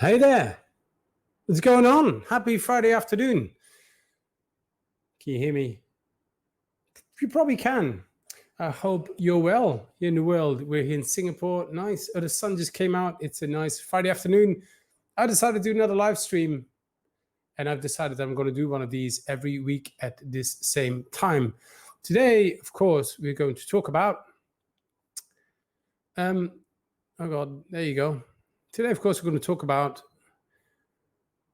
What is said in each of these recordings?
Hey there, what's going on? Happy Friday afternoon. Can you hear me? You probably can. I hope you're well in the world. We're here in Singapore. Nice. Oh, the sun just came out. It's a nice Friday afternoon. I decided to do another live stream, and I've decided that I'm going to do one of these every week at this same time. Today, of course, we're going to talk about, oh God, there you go. Today, of course, we're going to talk about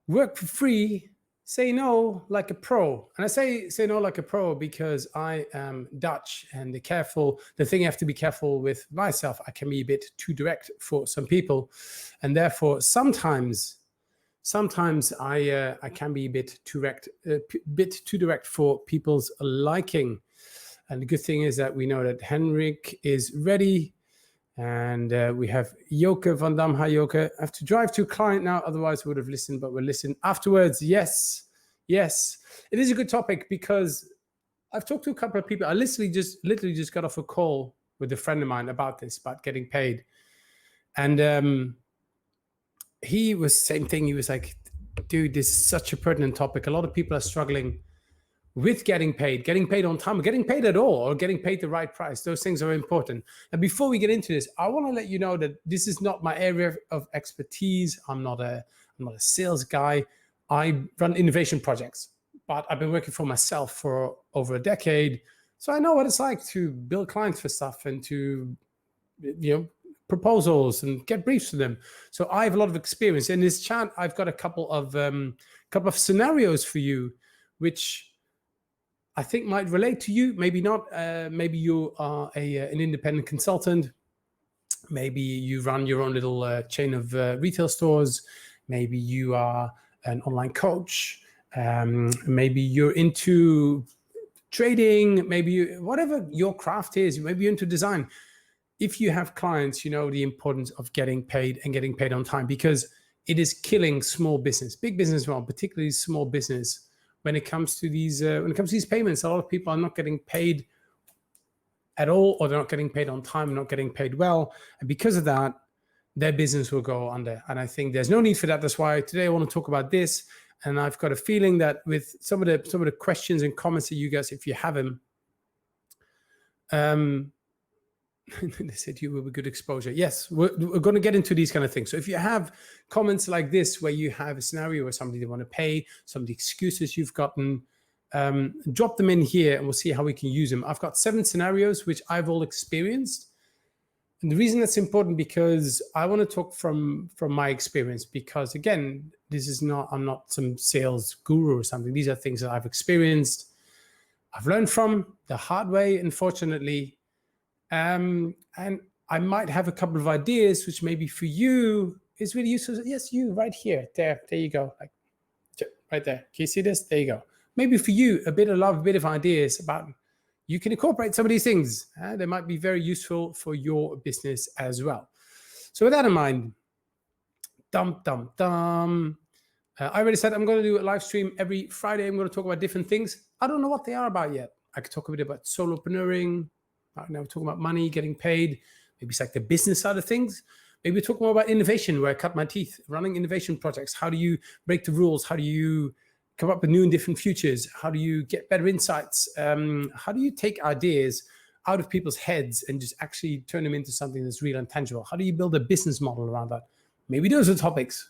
work for free, say no like a pro. And I say no like a pro because I am Dutch, and the thing you have to be careful with myself, I can be a bit too direct for some people. And therefore, sometimes I can be a bit too direct for people's liking. And the good thing is that we know that Henrik is ready. And we have Joke van Dam. Hi, Joke. I have to drive to a client now, otherwise we would have listened, but we'll listen afterwards. Yes. It is a good topic because I've talked to a couple of people. I literally just got off a call with a friend of mine about this, about getting paid. And he was same thing. He was like, dude, this is such a pertinent topic. A lot of people are struggling with getting paid on time, or getting paid at all, or getting paid the right price. Those things are important. And before we get into this, I want to let you know that this is not my area of expertise. I'm not a sales guy. I run innovation projects, but I've been working for myself for over a decade. So I know what it's like to build clients for stuff and to, proposals and get briefs for them. So I have a lot of experience. In this chat, I've got a couple of scenarios for you, which I think might relate to you, maybe not. Maybe you are an independent consultant. Maybe you run your own little chain of retail stores. Maybe you are an online coach. Maybe you're into trading. Maybe whatever your craft is, maybe you're into design. If you have clients, you know the importance of getting paid and getting paid on time, because it is killing small business, big business as well, particularly small business. When it comes to these payments, a lot of people are not getting paid at all, or they're not getting paid on time, not getting paid well. And because of that, their business will go under. And I think there's no need for that. That's why today I want to talk about this. And I've got a feeling that with some of the questions and comments that you guys, if you have them, they said you will be good exposure. Yes, we're going to get into these kind of things. So if you have comments like this, where you have a scenario where somebody they want to pay, some of the excuses you've gotten, drop them in here and we'll see how we can use them. I've got 7 scenarios which I've all experienced. And the reason that's important, because I want to talk from my experience, because again, I'm not some sales guru or something. These are things that I've experienced. I've learned from the hard way, unfortunately. And I might have a couple of ideas which maybe for you is really useful. Yes, you right here, there you go, like right there. Can you see this? There you go. Maybe for you, a bit of love, a bit of ideas about you can incorporate some of these things. They might be very useful for your business as well. So with that in mind, I already said I'm going to do a live stream every Friday. I'm going to talk about different things. I don't know what they are about yet. I could talk a bit about solopreneuring. Now we're talking about money, getting paid. Maybe it's like the business side of things. Maybe we talk more about innovation, where I cut my teeth, running innovation projects. How do you break the rules? How do you come up with new and different futures? How do you get better insights? How do you take ideas out of people's heads and just actually turn them into something that's real and tangible? How do you build a business model around that? Maybe those are topics.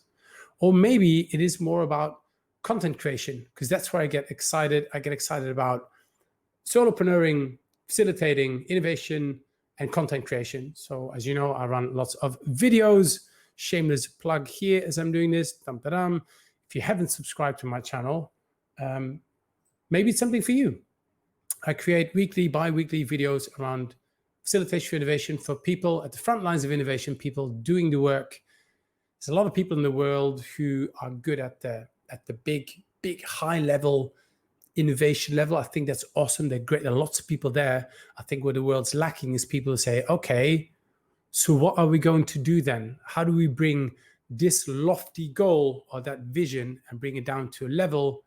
Or maybe it is more about content creation, because that's where I get excited. I get excited about solopreneuring, facilitating innovation and content creation. So as you know, I run lots of videos. Shameless plug here as I'm doing this. If you haven't subscribed to my channel, maybe it's something for you. I create weekly, bi-weekly videos around facilitation for innovation for people at the front lines of innovation, people doing the work. There's a lot of people in the world who are good at the big, high level innovation level. I think that's awesome. They're great. There are lots of people there. I think what the world's lacking is people who say, okay, so what are we going to do then? How do we bring this lofty goal or that vision and bring it down to a level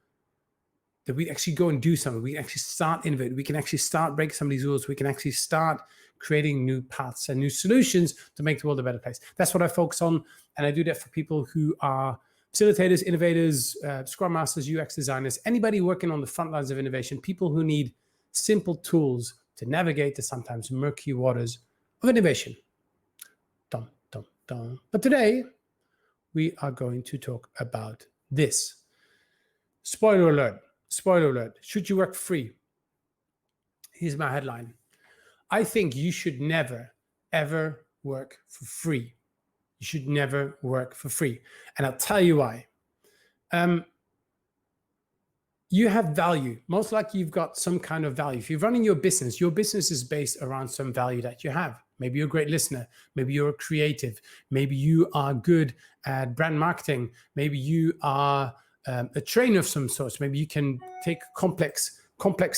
that we actually go and do something? We can actually start innovating. We can actually start breaking some of these rules. We can actually start creating new paths and new solutions to make the world a better place. That's what I focus on. And I do that for people who are facilitators, innovators, Scrum Masters, UX designers, anybody working on the front lines of innovation, people who need simple tools to navigate the sometimes murky waters of innovation. Dum, dum, dum. But today, we are going to talk about this. Spoiler alert. Spoiler alert. Should you work for free? Here's my headline. I think you should never, ever work for free. You should never work for free. And I'll tell you why. You have value. Most likely you've got some kind of value. If you're running your business is based around some value that you have. Maybe you're a great listener. Maybe you're a creative. Maybe you are good at brand marketing. Maybe you are a trainer of some sort. Maybe you can take complex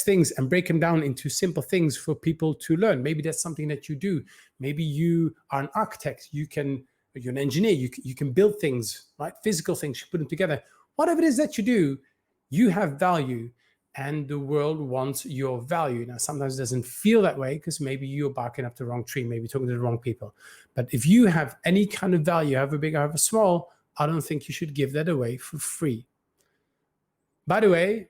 things and break them down into simple things for people to learn. Maybe that's something that you do. Maybe you are an architect. You're an engineer. You can build things, right? Physical things. You put them together. Whatever it is that you do, you have value, and the world wants your value. Now, sometimes it doesn't feel that way because maybe you're barking up the wrong tree, maybe talking to the wrong people. But if you have any kind of value, however big or however small, I don't think you should give that away for free. By the way,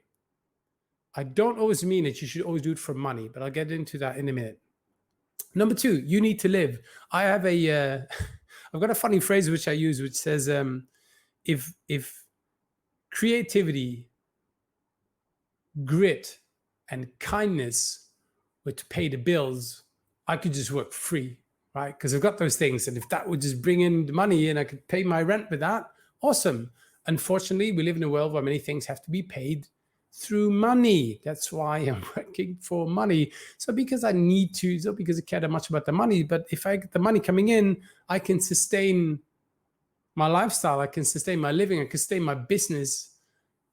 I don't always mean that you should always do it for money, but I'll get into that in a minute. Number two, you need to live. I have I've got a funny phrase which I use, which says, if creativity, grit, and kindness were to pay the bills, I could just work free, right? Because I've got those things. And if that would just bring in the money and I could pay my rent with that, awesome. Unfortunately, we live in a world where many things have to be paid through money. That's why I'm working for money. So because I need to, it's not because I care that much about the money, but if I get the money coming in, I can sustain my lifestyle, I can sustain my living, I can sustain my business.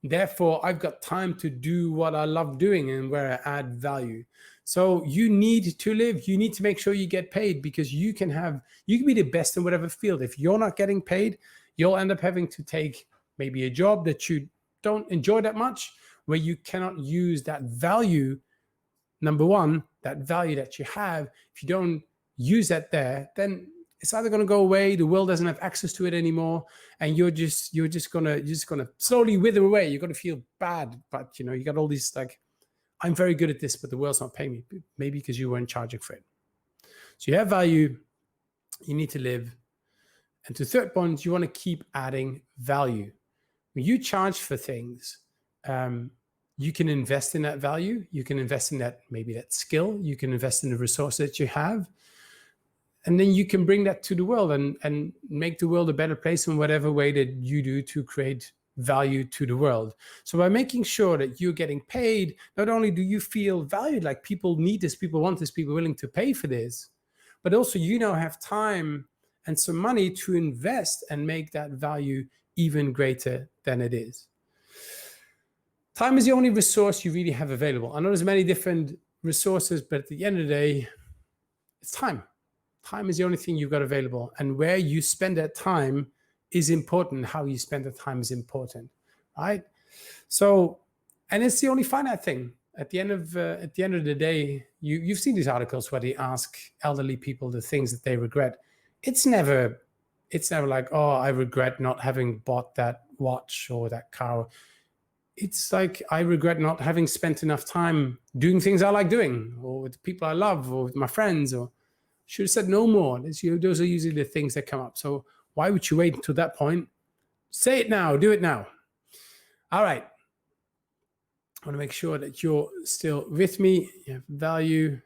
Therefore, I've got time to do what I love doing and where I add value. So you need to live. You need to make sure you get paid, because you can be the best in whatever field. If you're not getting paid, you'll end up having to take maybe a job that you don't enjoy that much, where you cannot use that value. Number one, that value that you have, if you don't use that there, then it's either going to go away, the world doesn't have access to it anymore, and you're just gonna slowly wither away. You're gonna feel bad, but you got all these like, I'm very good at this, but the world's not paying me. Maybe because you weren't charging for it. So you have value, you need to live. And to third point, you want to keep adding value. When you charge for things, you can invest in that value. You can invest in that, maybe that skill. You can invest in the resource that you have. And then you can bring that to the world and make the world a better place in whatever way that you do to create value to the world. So by making sure that you're getting paid, not only do you feel valued, like people need this, people want this, people are willing to pay for this, but also you now have time and some money to invest and make that value even greater than it is. Time is the only resource you really have available. I know there's many different resources, but at the end of the day, it's time. Time is the only thing you've got available. And where you spend that time is important. How you spend the time is important, right? So, and it's the only finite thing. At the end of the day, you've seen these articles where they ask elderly people the things that they regret. It's never like, oh, I regret not having bought that watch or that car. It's like, I regret not having spent enough time doing things I like doing, or with people I love, or with my friends, or should have said no more. Those are usually the things that come up. So why would you wait until that point? Say it now, do it now. All right. I want to make sure that you're still with me. You have value.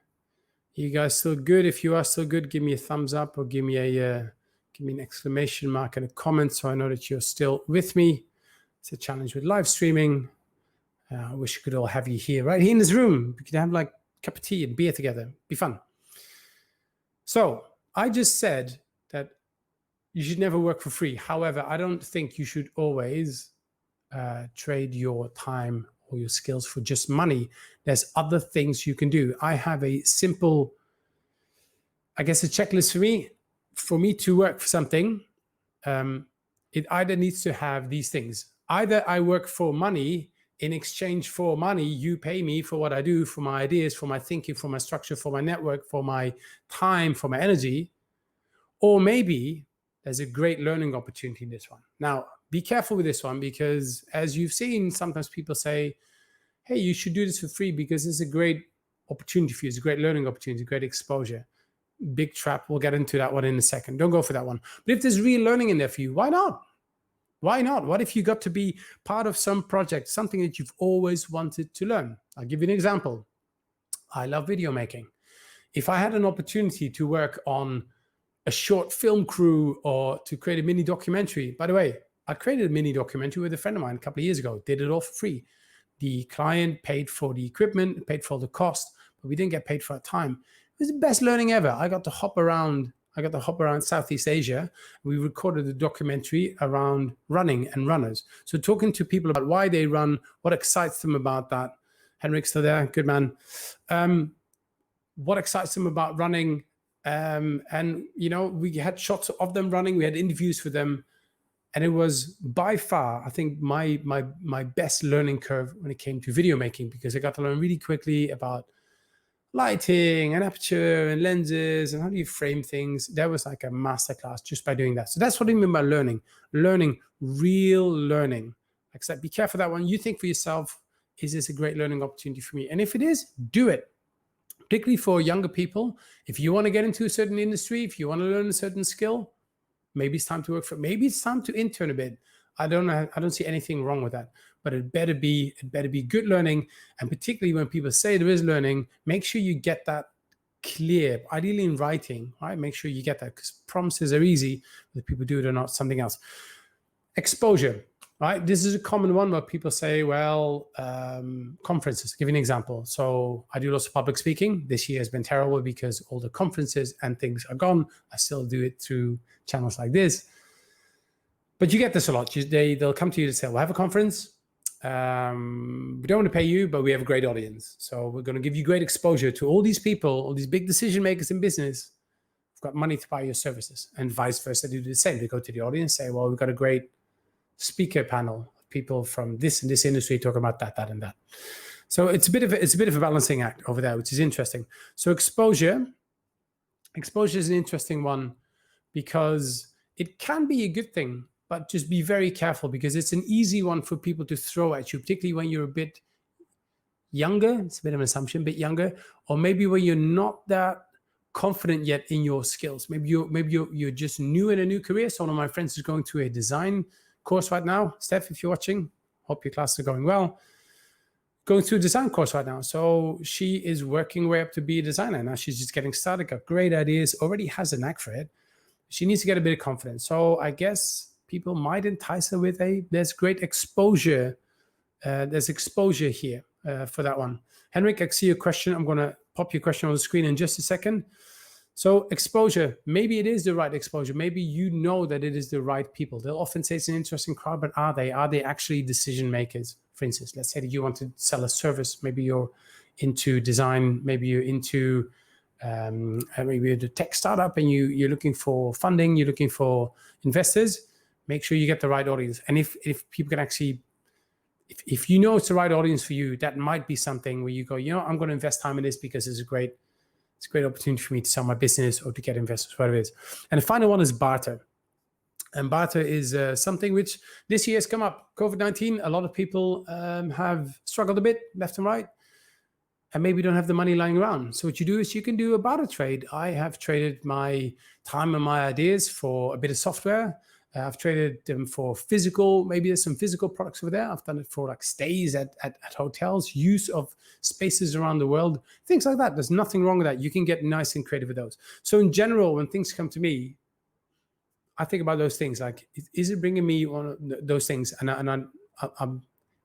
You guys still good? If you are still good, give me a thumbs up, or give me an exclamation mark in a comment so I know that you're still with me. It's a challenge with live streaming. I wish I could all have you here, right here in this room. We could have like a cup of tea and beer together. Be fun. So I just said that you should never work for free. However, I don't think you should always trade your time or your skills for just money. There's other things you can do. I have a simple, I guess, a checklist for me. For me to work for something, it either needs to have these things. Either I work for money, in exchange for money, you pay me for what I do, for my ideas, for my thinking, for my structure, for my network, for my time, for my energy. Or maybe there's a great learning opportunity in this one. Now, be careful with this one, because as you've seen, sometimes people say, hey, you should do this for free because it's a great opportunity for you. It's a great learning opportunity, great exposure. Big trap. We'll get into that one in a second. Don't go for that one. But if there's real learning in there for you, why not? Why not? What if you got to be part of some project, something that you've always wanted to learn? I'll give you an example. I love video making. If I had an opportunity to work on a short film crew or to create a mini documentary, by the way, I created a mini documentary with a friend of mine a couple of years ago, did it all for free. The client paid for the equipment, paid for the cost, but we didn't get paid for our time. It was the best learning ever. I got to hop around Southeast Asia. We recorded a documentary around running and runners. So talking to people about why they run, what excites them about that. Henrik's still there, good man. What excites them about running. And you know, we had shots of them running, we had interviews with them, and it was by far, I think, my best learning curve when it came to video making, because I got to learn really quickly about lighting and aperture and lenses and how do you frame things. That was like a masterclass just by doing that. So that's what I mean by learning, real learning. Like I said, be careful that one. You think for yourself, is this a great learning opportunity for me? And if it is, do it. Particularly for younger people, if you want to get into a certain industry, if you want to learn a certain skill, maybe it's time to work for it. Maybe it's time to intern a bit. I don't see anything wrong with that, but it better be good learning. And particularly when people say there is learning, make sure you get that clear, ideally in writing, right? Make sure you get that, because promises are easy, whether people do it or not, something else. Exposure. Right, this is a common one where people say, well, conferences. I'll give you an example. So I do lots of public speaking. This year has been terrible because all the conferences and things are gone. I still do it through channels like this. But you get this a lot. They'll come to you to say, we'll have a conference. We don't want to pay you, but we have a great audience. So we're going to give you great exposure to all these people, all these big decision makers in business who've got money to buy your services. And vice versa, they do the same. They go to the audience, say, well, we've got a great speaker panel of people from this and this industry talking about that, that, and that. So it's a bit of a balancing act over there, which is interesting. So exposure is an interesting one because it can be a good thing, but just be very careful, because it's an easy one for people to throw at you, particularly when you're a bit younger. It's a bit of an assumption, a bit younger, or maybe when you're not that confident yet in your skills. Maybe you're just new in a new career. So one of my friends is going through a design course right now. Steph, if you're watching, hope your classes are going well. Going through a design course right now. So she is working way up to be a designer. Now she's just getting started, got great ideas, already has a knack for it. She needs to get a bit of confidence. So I guess people might entice her with there's great exposure. There's exposure here for that one. Henrik, I see your question. I'm going to pop your question on the screen in just a second. So exposure, maybe it is the right exposure. Maybe you know that it is the right people. They'll often say it's an interesting crowd, but are they actually decision makers? For instance, let's say that you want to sell a service. Maybe you're into design. Maybe you're into maybe you're a tech startup and you're looking for funding. You're looking for investors. Make sure you get the right audience. And if people can actually, if you know it's the right audience for you, that might be something where you go, you know, I'm going to invest time in this because it's a great opportunity for me to sell my business or to get investors, whatever it is. And the final one is barter. And barter is something which this year has come up. COVID-19, a lot of people have struggled a bit left and right and maybe don't have the money lying around. So what you do is you can do a barter trade. I have traded my time and my ideas for a bit of software. I've traded them for physical, maybe there's some physical products over there. I've done it for like stays at hotels, use of spaces around the world, things like that. There's nothing wrong with that. You can get nice and creative with those. So in general, when things come to me, I think about those things like, is it bringing me one of those things? And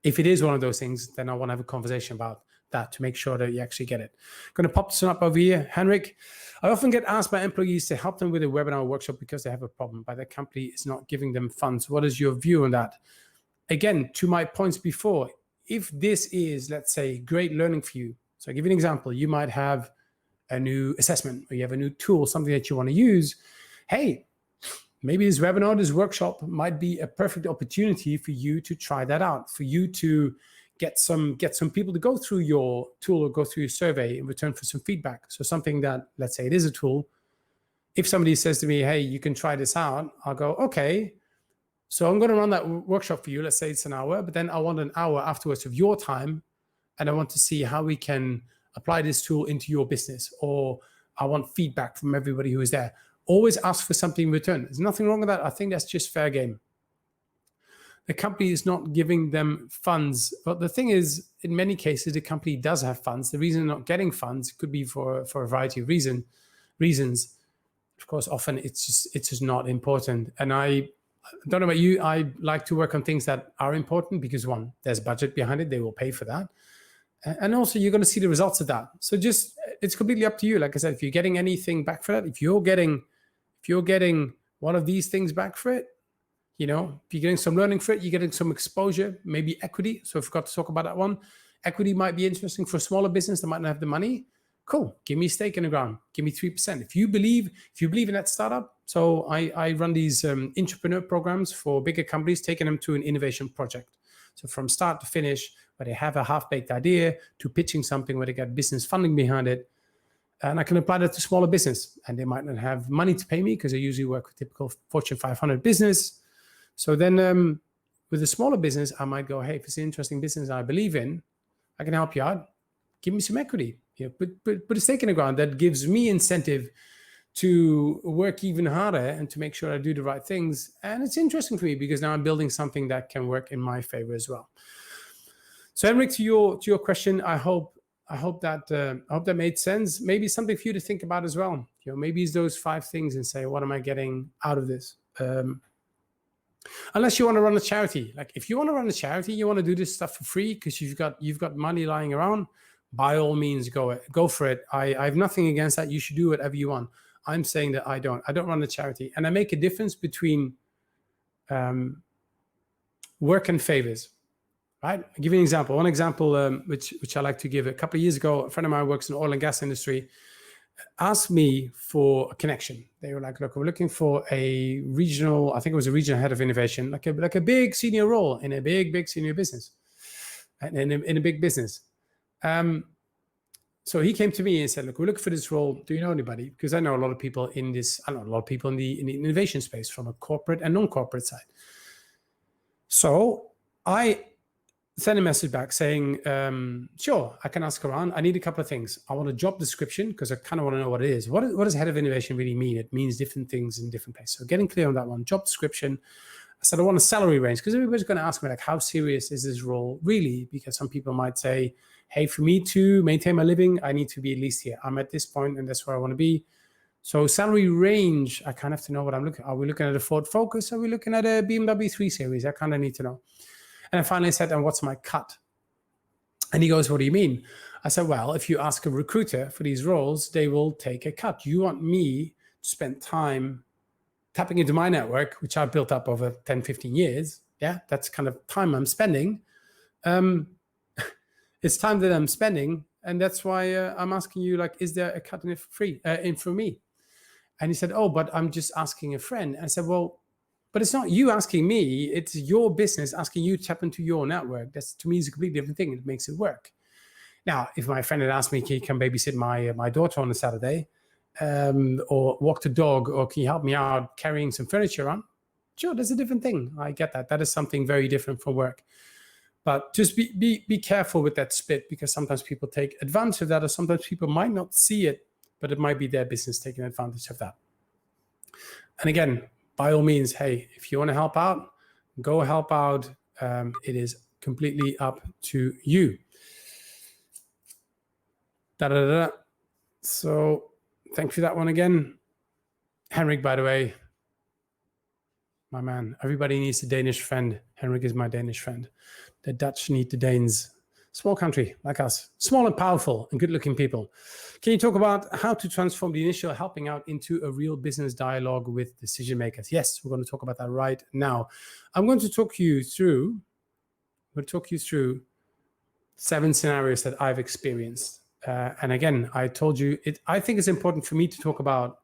if it is one of those things, then I want to have a conversation about that to make sure that you actually get it. I'm going to pop this up over here. Henrik, I often get asked by employees to help them with a webinar or workshop because they have a problem, but their company is not giving them funds. What is your view on that? Again, to my points before, if this is, let's say, great learning for you. So I'll give you an example. You might have a new assessment or you have a new tool, something that you want to use. Hey, maybe this webinar, this workshop might be a perfect opportunity for you to try that out, for you to get some people to go through your tool or go through your survey in return for some feedback. So something that, let's say it is a tool, if somebody says to me, hey, you can try this out, I'll go, okay, so I'm going to run that workshop for you. Let's say it's an hour, but then I want an hour afterwards of your time, and I want to see how we can apply this tool into your business, or I want feedback from everybody who is there. Always ask for something in return. There's nothing wrong with that. I think that's just fair game. The company is not giving them funds. But the thing is, in many cases, the company does have funds. The reason they're not getting funds could be for a variety of reasons. Of course, often it's just not important. And I don't know about you, I like to work on things that are important because, one, there's budget behind it. They will pay for that. And also, you're going to see the results of that. So just, it's completely up to you. Like I said, if you're getting anything back for that, if you're getting one of these things back for it, if you're getting some learning for it, you're getting some exposure, maybe equity. So I forgot to talk about that one. Equity might be interesting for a smaller business that might not have the money. Cool. Give me a stake in the ground. Give me 3%. If you believe in that startup. So I run these entrepreneur programs for bigger companies, taking them to an innovation project. So from start to finish, where they have a half-baked idea, to pitching something where they get business funding behind it. And I can apply that to smaller business. And they might not have money to pay me because I usually work with typical Fortune 500 business. So then with a smaller business, I might go, hey, if it's an interesting business I believe in, I can help you out. Give me some equity. Put a stake in the ground. That gives me incentive to work even harder and to make sure I do the right things. And it's interesting for me because now I'm building something that can work in my favor as well. So Henrik, to your question, I hope that made sense. Maybe something for you to think about as well. Maybe it's those 5 things and say, what am I getting out of this? Unless you want to run a charity. Like if you want to run a charity, you want to do this stuff for free because you've got money lying around, by all means go for it. I have nothing against that. You should do whatever you want. I'm saying that I don't run a charity, and I make a difference between work and favors. Right? I'll give you an example. One example which I like to give. A couple of years ago, a friend of mine works in the oil and gas industry, asked me for a connection. They were like, look, we're looking for a regional, I think it was a regional head of innovation, like a big senior role in a big senior business, in a big business. So he came to me and said, look, we're looking for this role. Do you know anybody? Because I know a lot of people in this, I know a lot of people in the innovation space from a corporate and non-corporate side. So I sent a message back saying, sure, I can ask around. I need a couple of things. I want a job description because I kind of want to know what it is. What does head of innovation really mean? It means different things in different places. So getting clear on that one. Job description. I said, I want a salary range because everybody's going to ask me, like, how serious is this role really? Because some people might say, hey, for me to maintain my living, I need to be at least here. I'm at this point and that's where I want to be. So salary range, I kind of have to know what I'm looking at. Are we looking at a Ford Focus? Are we looking at a BMW 3 Series? I kind of need to know. And I finally said, and what's my cut? And he goes, what do you mean? I said, well, if you ask a recruiter for these roles, they will take a cut. You want me to spend time tapping into my network, which I've built up over 10, 15 years. Yeah, that's kind of time I'm spending. It's time that I'm spending. And that's why I'm asking you, like, is there a cut in it for free, in for me? And he said, oh, but I'm just asking a friend. And I said, well, but it's not you asking me, it's your business asking you to tap into your network. That's, to me, is a completely different thing. It makes it work. Now, if my friend had asked me, can you come babysit my daughter on a Saturday, or walk the dog, or can you help me out carrying some furniture around? Sure, that's a different thing. I get that. That is something very different from work. But just be careful with that split, because sometimes people take advantage of that, or sometimes people might not see it, but it might be their business taking advantage of that. And again, by all means, hey, if you want to help out, go help out. It is completely up to you. So thank you for that one again. Henrik, by the way, my man, everybody needs a Danish friend. Henrik is my Danish friend. The Dutch need the Danes. Small country like us, small and powerful and good-looking people. Can you talk about how to transform the initial helping out into a real business dialogue with decision makers? Yes, we're going to talk about that right now. I'm going to talk you through 7 scenarios that I've experienced. And again, I told you, I think it's important for me to talk about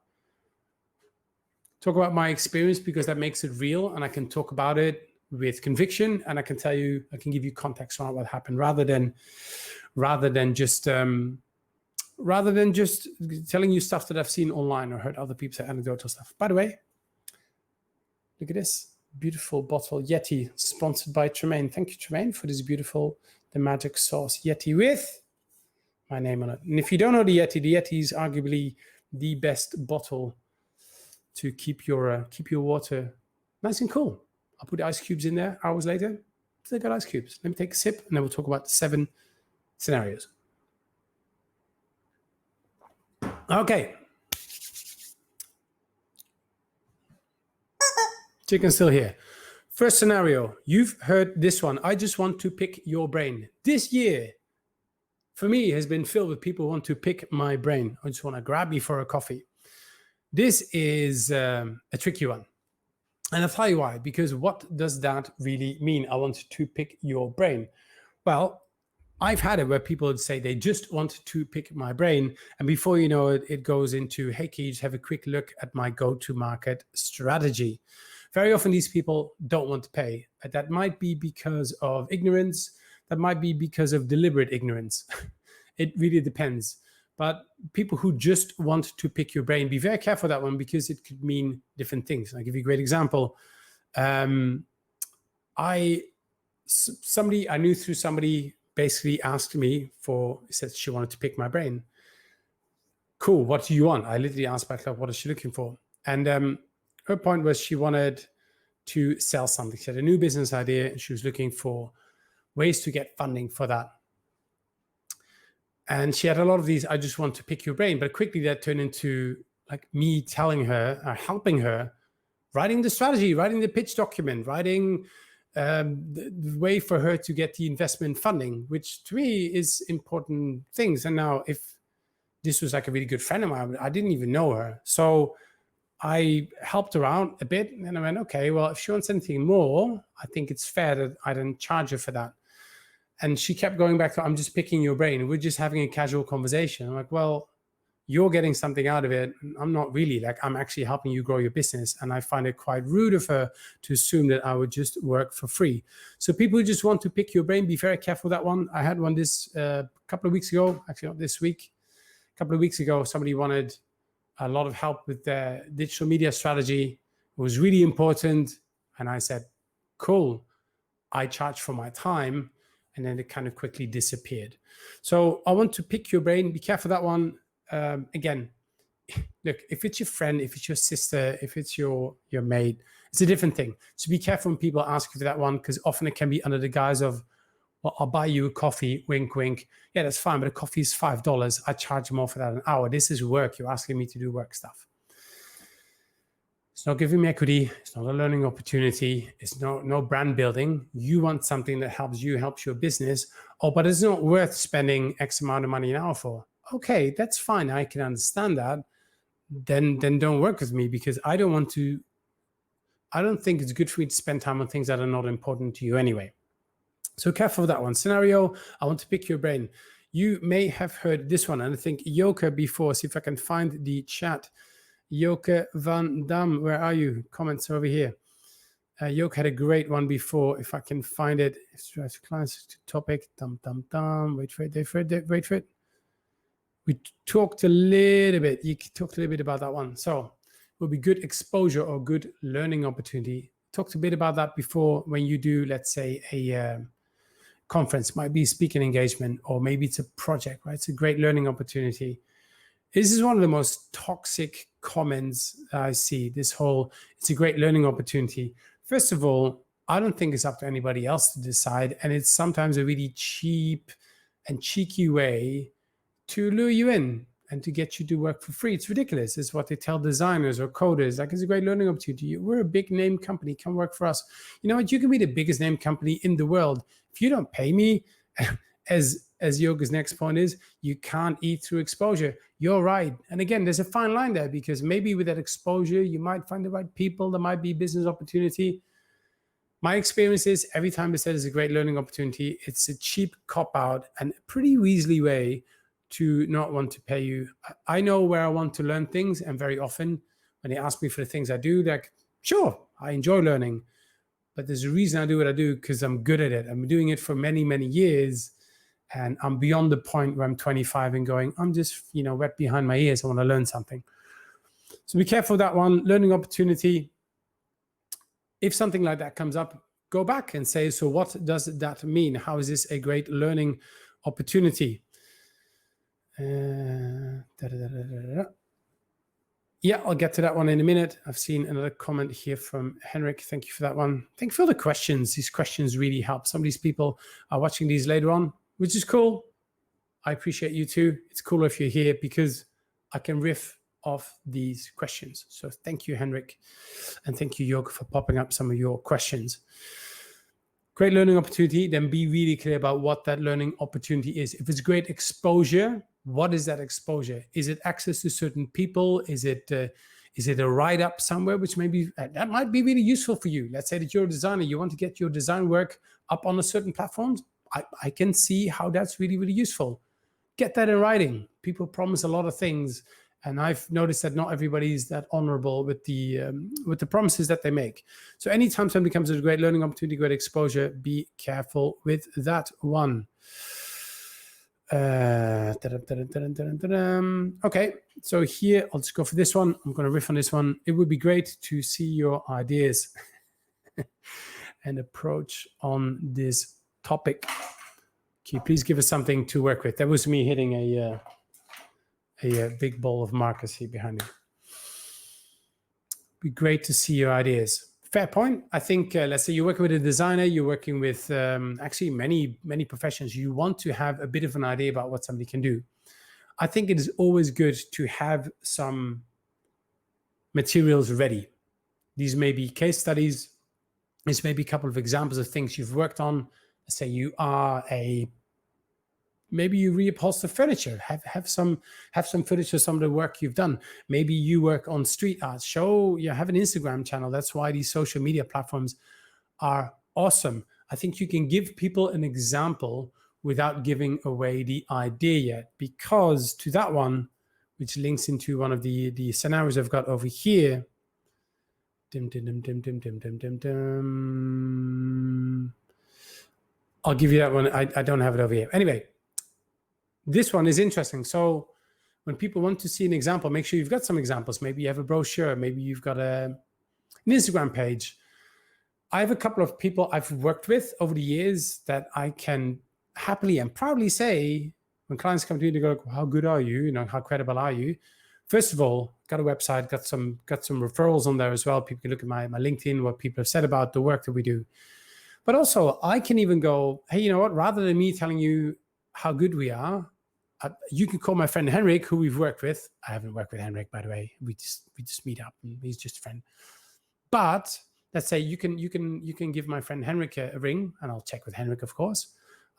my experience, because that makes it real, and I can talk about it with conviction, and I can give you context on what happened, rather than just rather than just telling you stuff that I've seen online or heard other people say anecdotal stuff. By the way, look at this beautiful bottle Yeti, sponsored by Tremaine. Thank you, Tremaine, for this beautiful The Magic Sauce Yeti with my name on it. And if you don't know the Yeti is arguably the best bottle to keep your water nice and cool. I'll put the ice cubes in there hours later. They got ice cubes. Let me take a sip, and then we'll talk about 7 scenarios. Okay. Chicken's still here. First scenario. You've heard this one. I just want to pick your brain. This year, for me, has been filled with people who want to pick my brain. I just want to grab me for a coffee. This is a tricky one. And I'll tell you why. Because what does that really mean? I want to pick your brain. Well, I've had it where people would say they just want to pick my brain. And before you know it, it goes into, hey, can you just have a quick look at my go-to-market strategy? Very often these people don't want to pay. That might be because of ignorance. That might be because of deliberate ignorance. It really depends. But people who just want to pick your brain, be very careful with that one, because it could mean different things. I'll give you a great example. I knew through somebody basically asked me said she wanted to pick my brain. Cool, what do you want? I literally asked back, what is she looking for? And her point was she wanted to sell something. She had a new business idea and she was looking for ways to get funding for that. And she had a lot of these, I just want to pick your brain, but quickly that turned into like me telling her, helping her, writing the strategy, writing the pitch document, writing the way for her to get the investment funding, which to me is important things. And now if this was like a really good friend of mine, I didn't even know her. So I helped her out a bit and I went, okay, well, if she wants anything more, I think it's fair that I don't charge her for that. And she kept going back to, I'm just picking your brain. We're just having a casual conversation. I'm like, well, you're getting something out of it. I'm not really. Like, I'm actually helping you grow your business. And I find it quite rude of her to assume that I would just work for free. So people who just want to pick your brain, be very careful with that one. I had one this couple of weeks ago, actually not this week. A couple of weeks ago, somebody wanted a lot of help with their digital media strategy. It was really important. And I said, cool, I charge for my time. And then it kind of quickly disappeared. So I want to pick your brain. Be careful that one. Again, look, if it's your friend, if it's your sister, if it's your mate, it's a different thing. So be careful when people ask you for that one, because often it can be under the guise of, well, I'll buy you a coffee, wink, wink. Yeah, that's fine, but a coffee is $5. I charge more for that an hour. This is work. You're asking me to do work stuff. It's not giving me equity. It's not a learning opportunity. It's no brand building. You want something that helps you, helps your business. Oh, but it's not worth spending X amount of money an hour for. Okay, that's fine. I can understand that. Then don't work with me, because I don't think it's good for me to spend time on things that are not important to you anyway. So careful with that one. Scenario, I want to pick your brain. You may have heard this one, and I think Joke before. See if I can find the chat. Joke van Dam, where are you? Comments over here. Joke had a great one before. If I can find it. Drive clients to topic. Wait for it. We talked a little bit. You talked a little bit about that one. So it will be good exposure or good learning opportunity. Talked a bit about that before. When you do, let's say, a conference, might be a speaking engagement, or maybe it's a project, right? It's a great learning opportunity. This is one of the most toxic comments I see. This whole, it's a great learning opportunity. First of all, I don't think it's up to anybody else to decide. And it's sometimes a really cheap and cheeky way to lure you in and to get you to work for free. It's ridiculous. It's what they tell designers or coders. Like, it's a great learning opportunity. We're a big name company. Come work for us. You know what? You can be the biggest name company in the world. If you don't pay me, as Yoga's next point is, you can't eat through exposure. You're right. And again, there's a fine line there, because maybe with that exposure, you might find the right people. There might be business opportunity. My experience is every time they said it's a great learning opportunity, it's a cheap cop-out and a pretty weaselly way to not want to pay you. I know where I want to learn things, and very often when they ask me for the things I do, they're like, sure, I enjoy learning, but there's a reason I do what I do, because I'm good at it. I'm doing it for many, many years. And I'm beyond the point where I'm 25 and going, I'm just, wet behind my ears. I want to learn something. So be careful of that one. Learning opportunity. If something like that comes up, go back and say, so what does that mean? How is this a great learning opportunity? Yeah, I'll get to that one in a minute. I've seen another comment here from Henrik. Thank you for that one. Thank you for the questions. These questions really help. Some of these people are watching these later on, which is cool. I appreciate you too. It's cooler if you're here because I can riff off these questions. So thank you, Henrik. And thank you, Jörg, for popping up some of your questions. Great learning opportunity, then be really clear about what that learning opportunity is. If it's great exposure, what is that exposure? Is it access to certain people? Is it a write-up somewhere, which maybe that might be really useful for you? Let's say that you're a designer, you want to get your design work up on a certain platform. I can see how that's really, really useful. Get that in writing. People promise a lot of things, and I've noticed that not everybody is that honorable with the promises that they make. So anytime somebody comes with a great learning opportunity, great exposure, be careful with that one. Okay, so here, I'll just go for this one. I'm going to riff on this one. It would be great to see your ideas and approach on this topic. Can you please give us something to work with? That was me hitting a big bowl of markers here behind me. Be great to see your ideas. Fair point. I think, let's say you're working with a designer, you're working with actually many professions. You want to have a bit of an idea about what somebody can do. I think it is always good to have some materials ready. These may be case studies. This may be a couple of examples of things you've worked on. Let's say you are maybe you reupholster furniture. Have some footage of some of the work you've done. Maybe you work on street art. You have an Instagram channel. That's why these social media platforms are awesome. I think you can give people an example without giving away the idea yet, because to that one, which links into one of the scenarios I've got over here. I'll give you that one. I don't have it over here. Anyway, this one is interesting. So when people want to see an example, make sure you've got some examples. Maybe you have a brochure. Maybe you've got an Instagram page. I have a couple of people I've worked with over the years that I can happily and proudly say, when clients come to me, they go, how good are you? How credible are you? First of all, got a website, got some referrals on there as well. People can look at my LinkedIn, what people have said about the work that we do. But also, I can even go, hey, you know what? Rather than me telling you how good we are, you can call my friend Henrik, who we've worked with. I haven't worked with Henrik, by the way. We just meet up, and he's just a friend. But let's say you can give my friend Henrik a ring, and I'll check with Henrik, of course.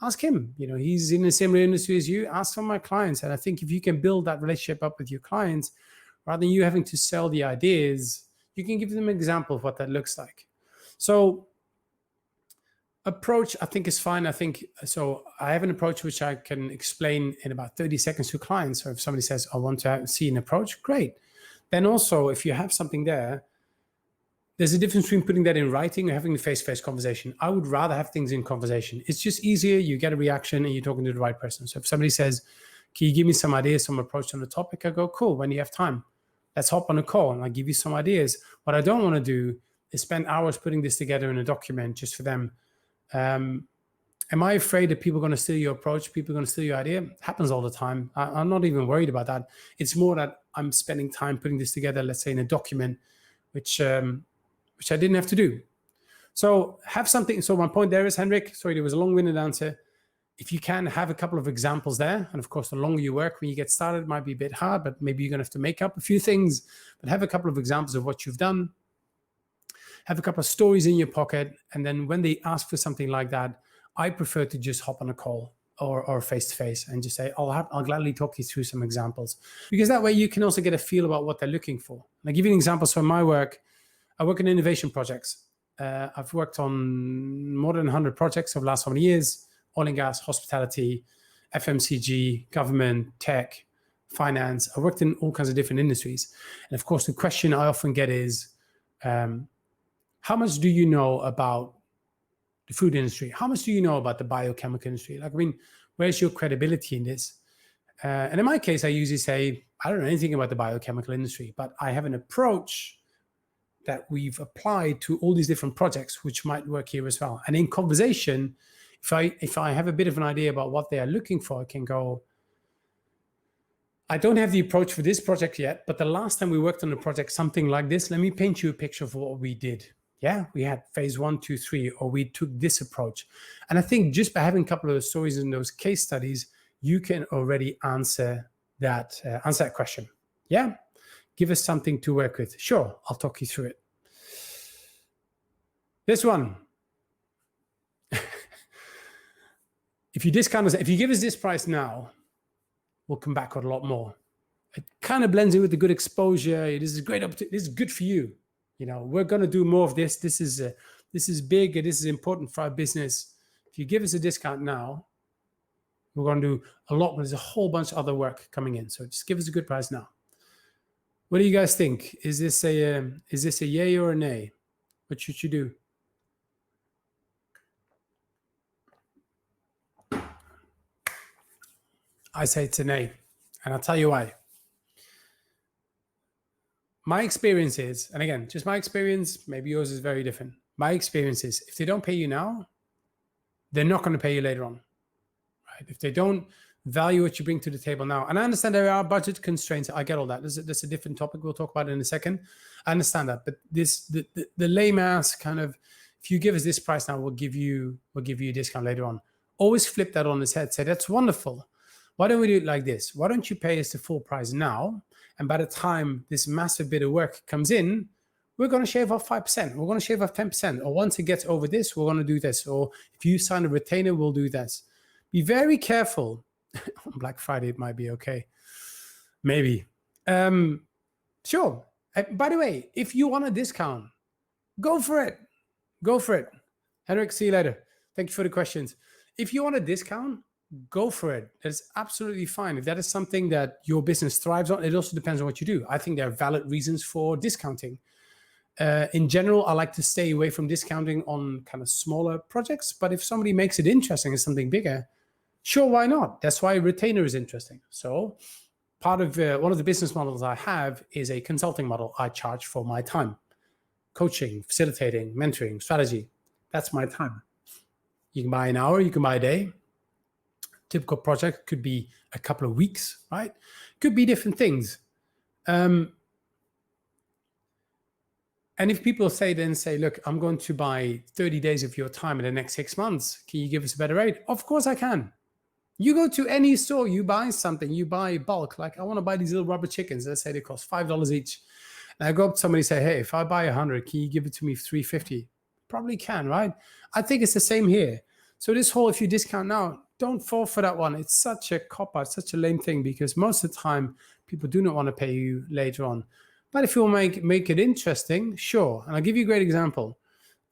Ask him. He's in a similar industry as you. Ask some of my clients, and I think if you can build that relationship up with your clients, rather than you having to sell the ideas, you can give them an example of what that looks like. So approach, I think, is fine. I think so. I have an approach which I can explain in about 30 seconds to clients. So if somebody says, I want to see an approach, great. Then also, if you have something there, there's a difference between putting that in writing or having a face-to-face conversation. I would rather have things in conversation. It's just easier. You get a reaction and you're talking to the right person. So if somebody says, can you give me some ideas, some approach on the topic? I go, cool, when do you have time? Let's hop on a call and I'll give you some ideas. What I don't want to do is spend hours putting this together in a document just for them. Am I afraid that people are going to steal your approach? People are going to steal your idea? It happens all the time. I'm not even worried about that. It's more that I'm spending time putting this together, let's say in a document, which I didn't have to do. So have something. So my point there is, Henrik, sorry, there was a long-winded answer. If you can have a couple of examples there, and of course, the longer you work, when you get started, it might be a bit hard, but maybe you're going to have to make up a few things, but have a couple of examples of what you've done. Have a couple of stories in your pocket. And then when they ask for something like that, I prefer to just hop on a call or face-to-face and just say, I'll gladly talk you through some examples. Because that way you can also get a feel about what they're looking for. And I'll give you an example. So in my work, I work in innovation projects. I've worked on more than 100 projects over the last so many years: oil and gas, hospitality, FMCG, government, tech, finance. I worked in all kinds of different industries. And of course, the question I often get is, how much do you know about the food industry? How much do you know about the biochemical industry? Like, I mean, Where's your credibility in this? And in my case, I usually say, I don't know anything about the biochemical industry, but I have an approach that we've applied to all these different projects, which might work here as well. And in conversation, if I have a bit of an idea about what they are looking for, I can go, I don't have the approach for this project yet, but the last time we worked on a project, something like this, let me paint you a picture of what we did. Yeah, we had phase 1, 2, 3, or we took this approach. And I think just by having a couple of those stories in those case studies, you can already answer that question. Yeah, give us something to work with. Sure, I'll talk you through it. This one. If you discount us, if you give us this price now, we'll come back with a lot more. It kind of blends in with the good exposure. This is a great opportunity. This is good for you. You know, we're going to do more of this. This is big. This is important for our business. If you give us a discount now, we're going to do a lot. There's a whole bunch of other work coming in. So just give us a good price now. What do you guys think? Is this a yay or a nay? What should you do? I say it's a nay, and I'll tell you why. My experience is, and again, just my experience, maybe yours is very different. My experience is, if they don't pay you now, they're not going to pay you later on, right? If they don't value what you bring to the table now, and I understand there are budget constraints. I get all that. That's a different topic we'll talk about in a second. I understand that, but the lame ass kind of, if you give us this price now, we'll give you a discount later on. Always flip that on its head. Say that's wonderful. Why don't we do it like this? Why don't you pay us the full price now? And by the time this massive bit of work comes in, we're going to shave off 5%. We're going to shave off 10%. Or once it gets over this, we're going to do this. Or if you sign a retainer, we'll do this. Be very careful. On Black Friday, it might be okay. Maybe. Sure. By the way, if you want a discount, go for it. Go for it. Henrik, see you later. Thank you for the questions. If you want a discount, go for it. That's absolutely fine. If that is something that your business thrives on, it also depends on what you do. I think there are valid reasons for discounting. In general, I like to stay away from discounting on kind of smaller projects. But if somebody makes it interesting as something bigger, sure, why not? That's why a retainer is interesting. So part of one of the business models I have is a consulting model. I charge for my time. Coaching, facilitating, mentoring, strategy. That's my time. You can buy an hour, you can buy a day. Typical project could be a couple of weeks, right? Could be different things. And if people say, look, I'm going to buy 30 days of your time in the next 6 months. Can you give us a better rate? Of course I can. You go to any store, you buy something, you buy bulk. Like I want to buy these little rubber chickens. Let's say they cost $5 each. And I go up to somebody and say, hey, if I buy 100, can you give it to me for $3.50? Probably can, right? I think it's the same here. So this whole, if you discount now, don't fall for that one. It's such a cop-out, such a lame thing, because most of the time people do not want to pay you later on. But if you will make it interesting, sure. And I'll give you a great example.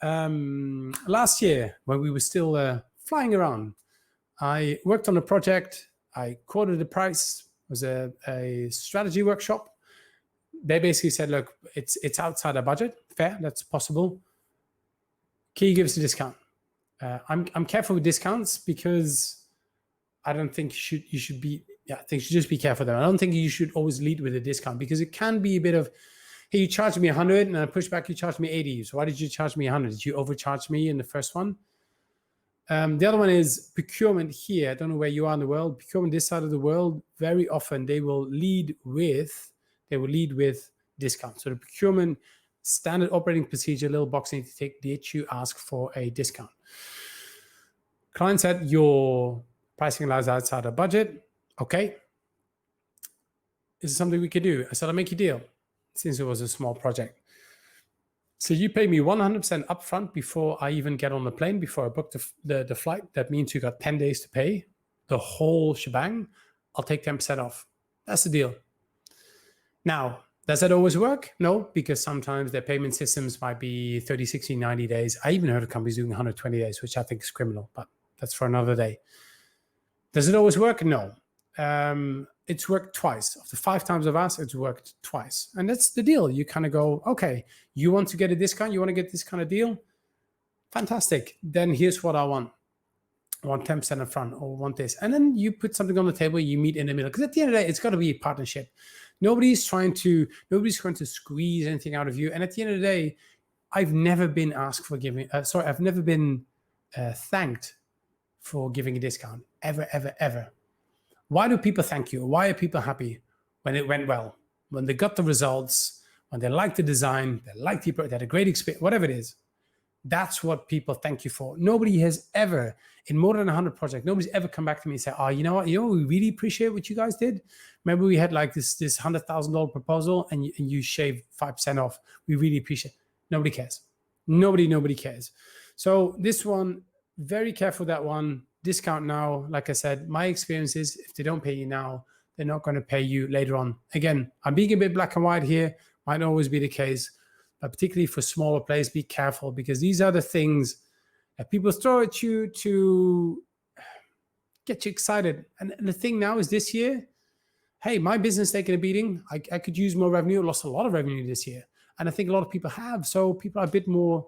Last year, when we were still flying around, I worked on a project. I quoted the price. It was a strategy workshop. They basically said, look, it's outside our budget. Fair, that's possible. Can you give us a discount? I'm careful with discounts because I don't think you should be. Yeah, I think you should just be careful there. I don't think you should always lead with a discount because it can be a bit of, hey, you charged me 100 and I push back, you charged me 80. So why did you charge me 100? Did you overcharge me in the first one? The other one is procurement here. I don't know where you are in the world. Procurement this side of the world, very often they will lead with discount. So the procurement standard operating procedure, little box you need to take, did you ask for a discount? Client said your pricing lies outside our budget. Okay. Is it something we could do? I said, I'll make you a deal since it was a small project. So you pay me 100% upfront before I even get on the plane, before I book the flight. That means you got 10 days to pay the whole shebang. I'll take 10% off. That's the deal. Now, does that always work? No, because sometimes their payment systems might be 30, 60, 90 days. I even heard of companies doing 120 days, which I think is criminal, but that's for another day. Does it always work? No. It's worked twice. Of the 5 times I've asked, it's worked twice. And that's the deal. You kind of go, okay, you want to get a discount? You want to get this kind of deal? Fantastic. Then here's what I want. I want 10% up front, or want this. And then you put something on the table, you meet in the middle. Because at the end of the day, it's got to be a partnership. Nobody's trying to squeeze anything out of you. And at the end of the day, I've never been asked for giving, I've never been thanked for giving a discount, ever, ever, ever. Why do people thank you? Why are people happy? When it went well, when they got the results, when they liked the design, they liked the product, they had a great experience, whatever it is. That's what people thank you for. Nobody has ever, in more than 100 projects, nobody's ever come back to me and said, oh, you know what, we really appreciate what you guys did. Remember we had like this $100,000 proposal and you shaved 5% off. We really appreciate it. Nobody cares. Nobody cares. So this one, very careful that one. Discount now. Like I said, my experience is if they don't pay you now, they're not going to pay you later on. Again, I'm being a bit black and white here. Might not always be the case. But particularly for smaller players, be careful, because these are the things that people throw at you to get you excited. And the thing now is this year, hey, my business taking a beating. I could use more revenue. I lost a lot of revenue this year. And I think a lot of people have. So people are a bit more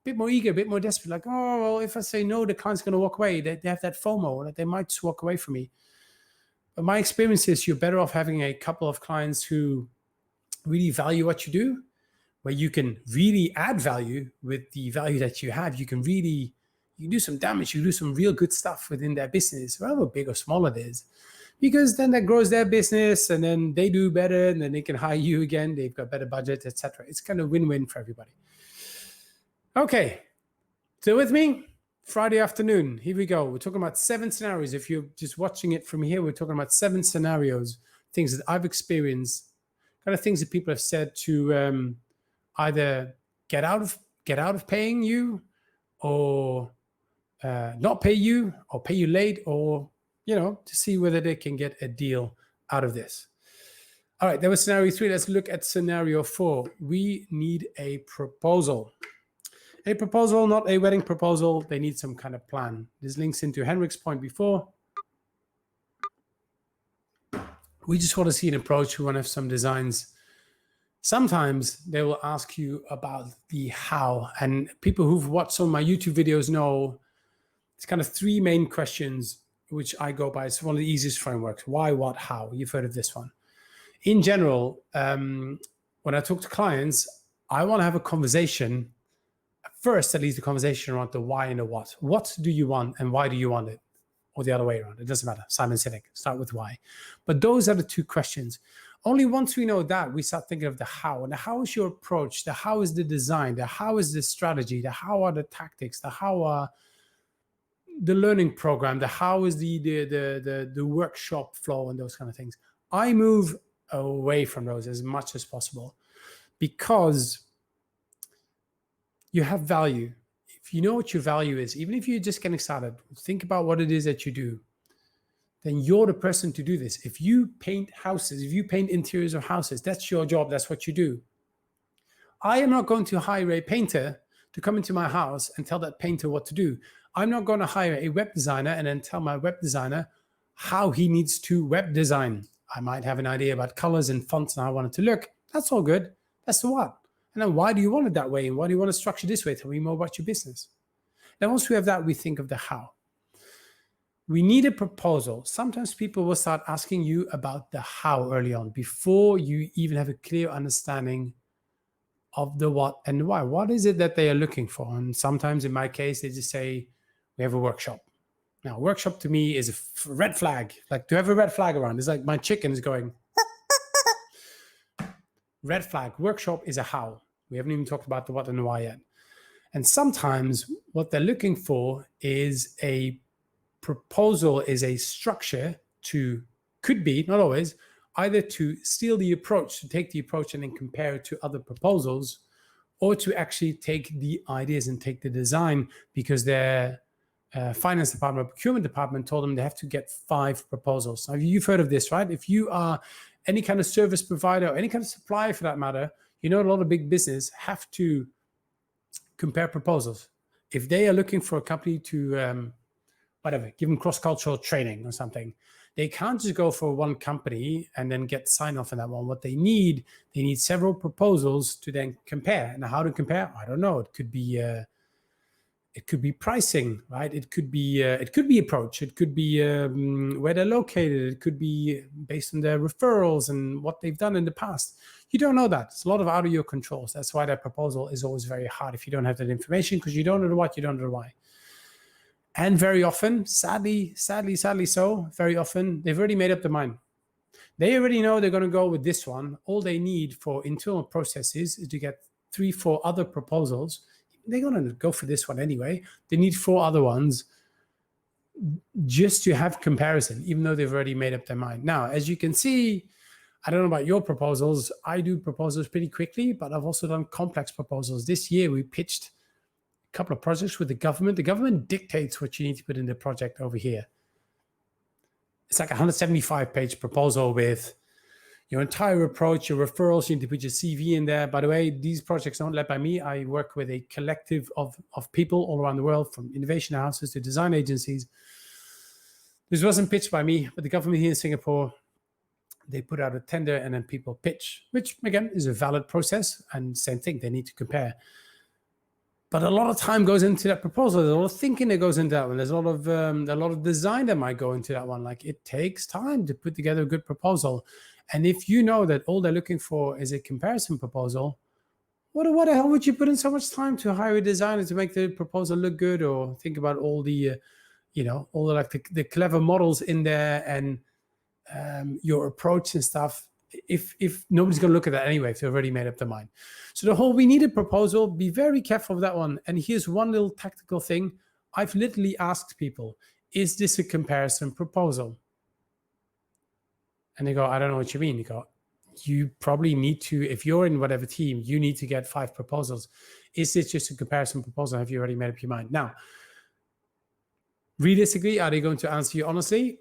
eager, a bit more desperate. Like, oh, well, if I say no, the client's going to walk away. They have that FOMO, that they might just walk away from me. But my experience is you're better off having a couple of clients who really value what you do, where you can really add value with the value that you have. You can do some damage. You do some real good stuff within their business, however big or small it is, because then that grows their business and then they do better and then they can hire you again. They've got better budget, etc. It's kind of win-win for everybody. Okay, still with me? Friday afternoon, here we go. We're talking about 7 scenarios. If you're just watching it from here, we're talking about 7 scenarios, things that I've experienced, kind of things that people have said to either get out of paying you, or not pay you, or pay you late, or to see whether they can get a deal out of this. All right, that was scenario 3. Let's look at scenario 4. We need a proposal. A proposal, not a wedding proposal. They need some kind of plan. This links into Henrik's point before. We just want to see an approach. We want to have some designs. Sometimes they will ask you about the how. And people who've watched some of my YouTube videos know it's kind of 3 main questions, which I go by. It's one of the easiest frameworks. Why, what, how? You've heard of this one. In general, when I talk to clients, I want to have a conversation. First, at least the conversation around the why and the what. What do you want and why do you want it? Or the other way around. It doesn't matter. Simon Sinek, start with why. But those are the 2 questions. Only once we know that, we start thinking of the how. And the how is your approach. The how is the design. The how is the strategy. The how are the tactics. The how are the learning program. The how is the workshop flow and those kind of things. I move away from those as much as possible, because you have value. If you know what your value is, even if you're just getting started, think about what it is that you do. Then you're the person to do this. If you paint houses, if you paint interiors of houses, that's your job. That's what you do. I am not going to hire a painter to come into my house and tell that painter what to do. I'm not going to hire a web designer and then tell my web designer how he needs to web design. I might have an idea about colors and fonts and how I want it to look. That's all good. That's the what. And then why do you want it that way? And why do you want to structure this way? Tell me more about your business. Then once we have that, we think of the how. We need a proposal. Sometimes people will start asking you about the how early on, before you even have a clear understanding of the what and the why. What is it that they are looking for? And sometimes in my case, they just say, we have a workshop. Now, workshop to me is a red flag. Like, to have a red flag around, it's like my chicken is going. Red flag. Workshop is a how. We haven't even talked about the what and the why yet. And sometimes what they're looking for is a proposal, is a structure to, could be, not always, either to steal the approach, to take the approach and then compare it to other proposals, or to actually take the ideas and take the design, because their finance department or procurement department told them they have to get 5 proposals. Now, you've heard of this, right? If you are any kind of service provider or any kind of supplier for that matter, a lot of big business have to compare proposals. If they are looking for a company to, give them cross-cultural training or something, they can't just go for one company and then get sign off on that one. What they need several proposals to then compare. And how to compare, I don't know. It could be It could be pricing, right? It could be approach. It could be where they're located. It could be based on their referrals and what they've done in the past. You don't know that. It's a lot of out of your controls. That's why that proposal is always very hard if you don't have that information, because you don't know the what, you don't know the why. And very often, sadly so, very often, they've already made up their mind. They already know they're going to go with this one. All they need for internal processes is to get 3-4 other proposals. They're going to go for this one anyway. They need 4 other ones just to have comparison, even though they've already made up their mind. Now, as you can see, I don't know about your proposals. I do proposals pretty quickly, but I've also done complex proposals. This year, we pitched a couple of projects with the government. The government dictates what you need to put in the project over here. It's like a 175-page proposal with your entire approach, your referrals. You need to put your CV in there. By the way, these projects aren't led by me. I work with a collective of people all around the world, from innovation houses to design agencies. This wasn't pitched by me, but the government here in Singapore, they put out a tender and then people pitch, which again is a valid process. And same thing, they need to compare. But a lot of time goes into that proposal. There's a lot of thinking that goes into that one. There's a lot of design that might go into that one. Like, it takes time to put together a good proposal. And if you know that all they're looking for is a comparison proposal, what the hell would you put in so much time to hire a designer to make the proposal look good, or think about all the, the clever models in there and your approach and stuff? If nobody's going to look at that anyway, if they've already made up their mind. So the whole we need a proposal, be very careful with that one. And here's one little tactical thing. I've literally asked people, is this a comparison proposal? And they go, I don't know what you mean. You go, you probably need to, if you're in whatever team, you need to get 5 proposals. Is this just a comparison proposal? Have you already made up your mind? Now, realistically, are they going to answer you honestly?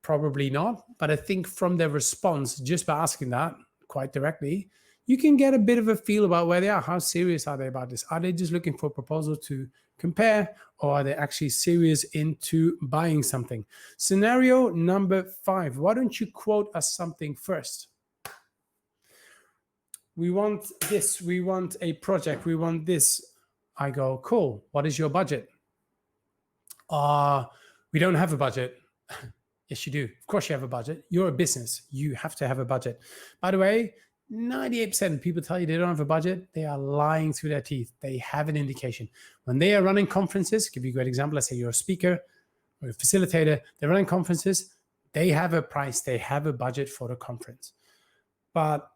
Probably not. But I think from their response, just by asking that quite directly, you can get a bit of a feel about where they are. How serious are they about this? Are they just looking for a proposal to compare, or are they actually serious into buying something? Scenario number 5. Why don't you quote us something first? We want this. We want a project. We want this. I go, cool. What is your budget? We don't have a budget. Yes, you do. Of course you have a budget. You're a business. You have to have a budget. By the way, 98% of people tell you they don't have a budget. They are lying through their teeth. They have an indication. When they are running conferences, give you a great example. Let's say you're a speaker or a facilitator. They're running conferences. They have a price. They have a budget for the conference. But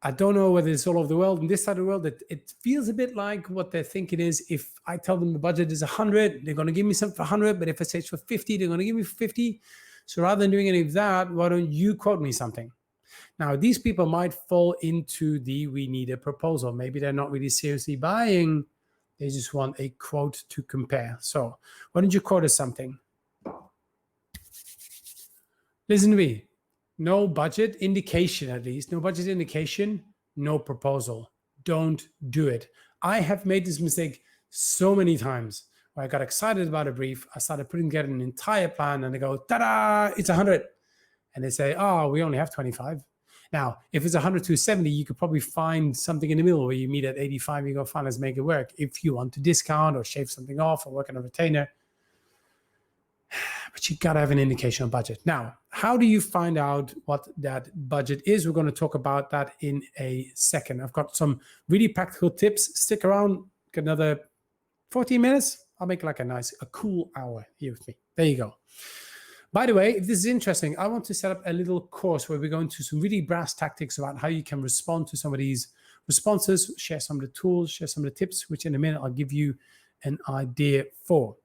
I don't know whether it's all over the world. In this side of the world, it feels a bit like what they think it is. If I tell them the budget is 100, they're going to give me something for 100. But if I say it's for 50, they're going to give me 50. So rather than doing any of that, why don't you quote me something? Now, these people might fall into the we need a proposal. Maybe they're not really seriously buying. They just want a quote to compare. So why don't you quote us something? Listen to me. No budget indication, at least. No budget indication, no proposal. Don't do it. I have made this mistake so many times where I got excited about a brief. I started putting together an entire plan and they go, ta-da, it's 100. And they say, oh, we only have 25. Now, if it's 100 to 70, you could probably find something in the middle where you meet at 85, you go, fine, let's make it work. If you want to discount or shave something off or work on a retainer. But you got to have an indication of budget. Now, how do you find out what that budget is? We're going to talk about that in a second. I've got some really practical tips. Stick around, get another 14 minutes. I'll make like a cool hour here with me. There you go. By the way, if this is interesting, I want to set up a little course where we go into some really brass tactics about how you can respond to some of these responses, share some of the tools, share some of the tips, which in a minute I'll give you an idea for.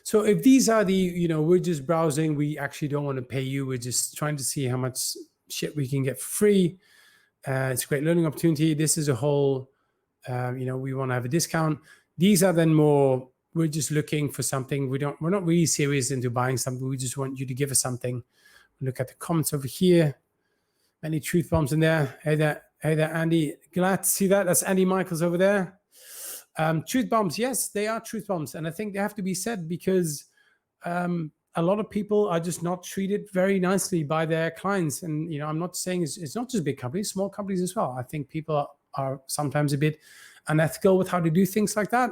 So if these are the, we're just browsing, we actually don't want to pay you. We're just trying to see how much shit we can get for free. It's a great learning opportunity. This is a whole, we want to have a discount. These are then more, we're just looking for something. We're not really serious into buying something. We just want you to give us something. Look at the comments over here. Many truth bombs in there. Hey there, Andy. Glad to see that. That's Andy Michaels over there. Truth bombs, yes, they are truth bombs. And I think they have to be said because a lot of people are just not treated very nicely by their clients. And, I'm not saying it's not just big companies, small companies as well. I think people are sometimes a bit unethical with how they do things like that.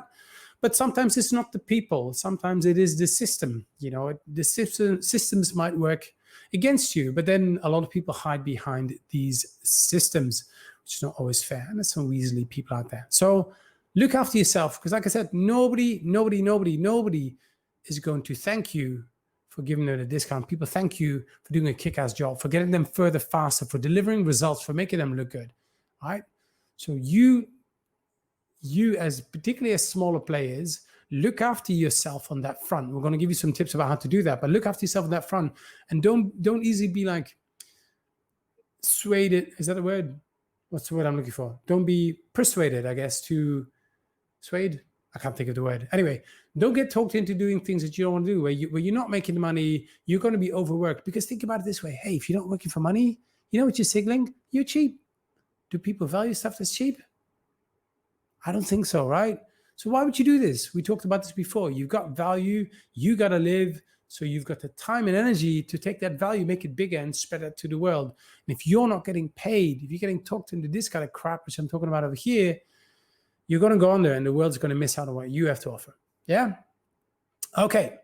But sometimes it's not the people. Sometimes it is the system. The systems might work against you, but then a lot of people hide behind these systems, which is not always fair. And there's some weaselly people out there. So look after yourself, because like I said, nobody is going to thank you for giving them a discount. People thank you for doing a kick-ass job, for getting them further faster, for delivering results, for making them look good. All right? So you as particularly as smaller players, look after yourself on that front. We're going to give you some tips about how to do that, but look after yourself on that front, and don't easily be like swayed. Is that a word? What's the word I'm looking for? Don't be persuaded, I guess, to swayed. I can't think of the word. Anyway, don't get talked into doing things that you don't want to do, where you're not making the money, you're going to be overworked. Because think about it this way. Hey, if you're not working for money, you know what you're signaling? You're cheap. Do people value stuff that's cheap? I don't think so, right? So why would you do this? We talked about this before. You've got value, you got to live. So you've got the time and energy to take that value, make it bigger, and spread it to the world. And if you're not getting paid, if you're getting talked into this kind of crap, which I'm talking about over here, you're going to go under and the world's going to miss out on what you have to offer. Yeah? Okay.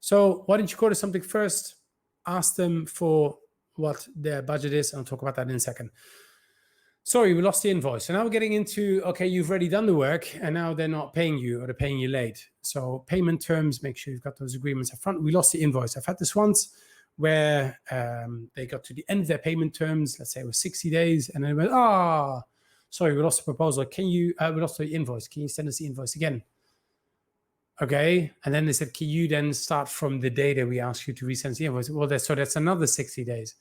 So why don't you go to something first? Ask them for what their budget is. And I'll talk about that in a second. Sorry, we lost the invoice. So now we're getting into, okay, you've already done the work and now they're not paying you, or they're paying you late. So payment terms, make sure you've got those agreements up front. We lost the invoice. I've had this once where they got to the end of their payment terms. Let's say it was 60 days. And then they went, sorry, we lost the proposal. We lost the invoice. Can you send us the invoice again? Okay. And then they said, can you then start from the day that we asked you to resend the invoice? Well, that's another 60 days,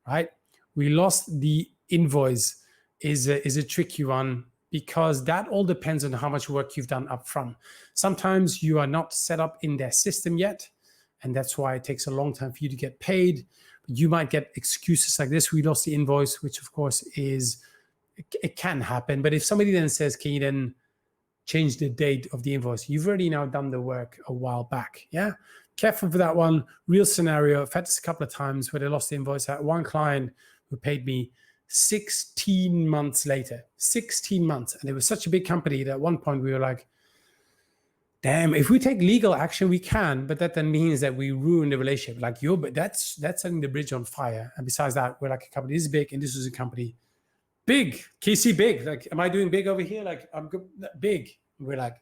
right? We lost the invoice. Is a tricky one, because that all depends on how much work you've done up front. Sometimes you are not set up in their system yet, and that's why it takes a long time for you to get paid. You might get excuses like this: we lost the invoice, which of course it can happen. But if somebody then says, can you then change the date of the invoice? You've already now done the work a while back. Yeah, careful for that one. Real scenario. I've had this a couple of times where they lost the invoice. I had one client who paid me 16 months later, 16 months. And it was such a big company that at one point we were like, damn, if we take legal action, we can, but that then means that we ruin the relationship. Like but that's setting the bridge on fire. And besides that, we're like a company this big, and this was a company big. KC big. Like, am I doing big over here? Like, I'm big. We're like,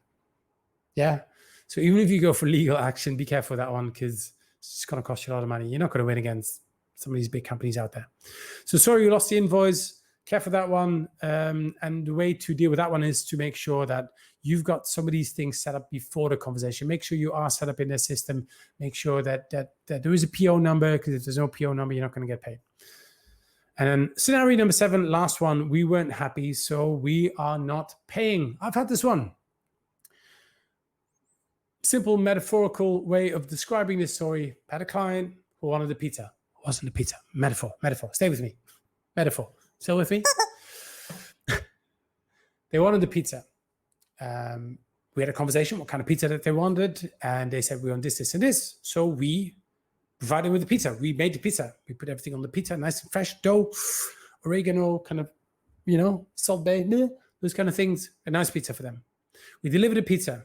yeah. So even if you go for legal action, be careful with that one, because it's just going to cost you a lot of money. You're not going to win against some of these big companies out there. So sorry you lost the invoice. Careful that one. And the way to deal with that one is to make sure that you've got some of these things set up before the conversation. Make sure you are set up in their system. Make sure that there is a PO number, because if there's no PO number, you're not going to get paid. And then scenario number 7, last one, we weren't happy, so we are not paying. I've had this one. Simple metaphorical way of describing this story. Had a client who wanted a pizza. It wasn't a pizza. Metaphor. Stay with me. Metaphor. Still with me? They wanted the pizza. We had a conversation what kind of pizza that they wanted, and they said we want this, this, and this. So we provided with the pizza. We made the pizza. We put everything on the pizza, nice and fresh dough, oregano, kind of, Salt Bay, those kind of things. A nice pizza for them. We delivered the pizza.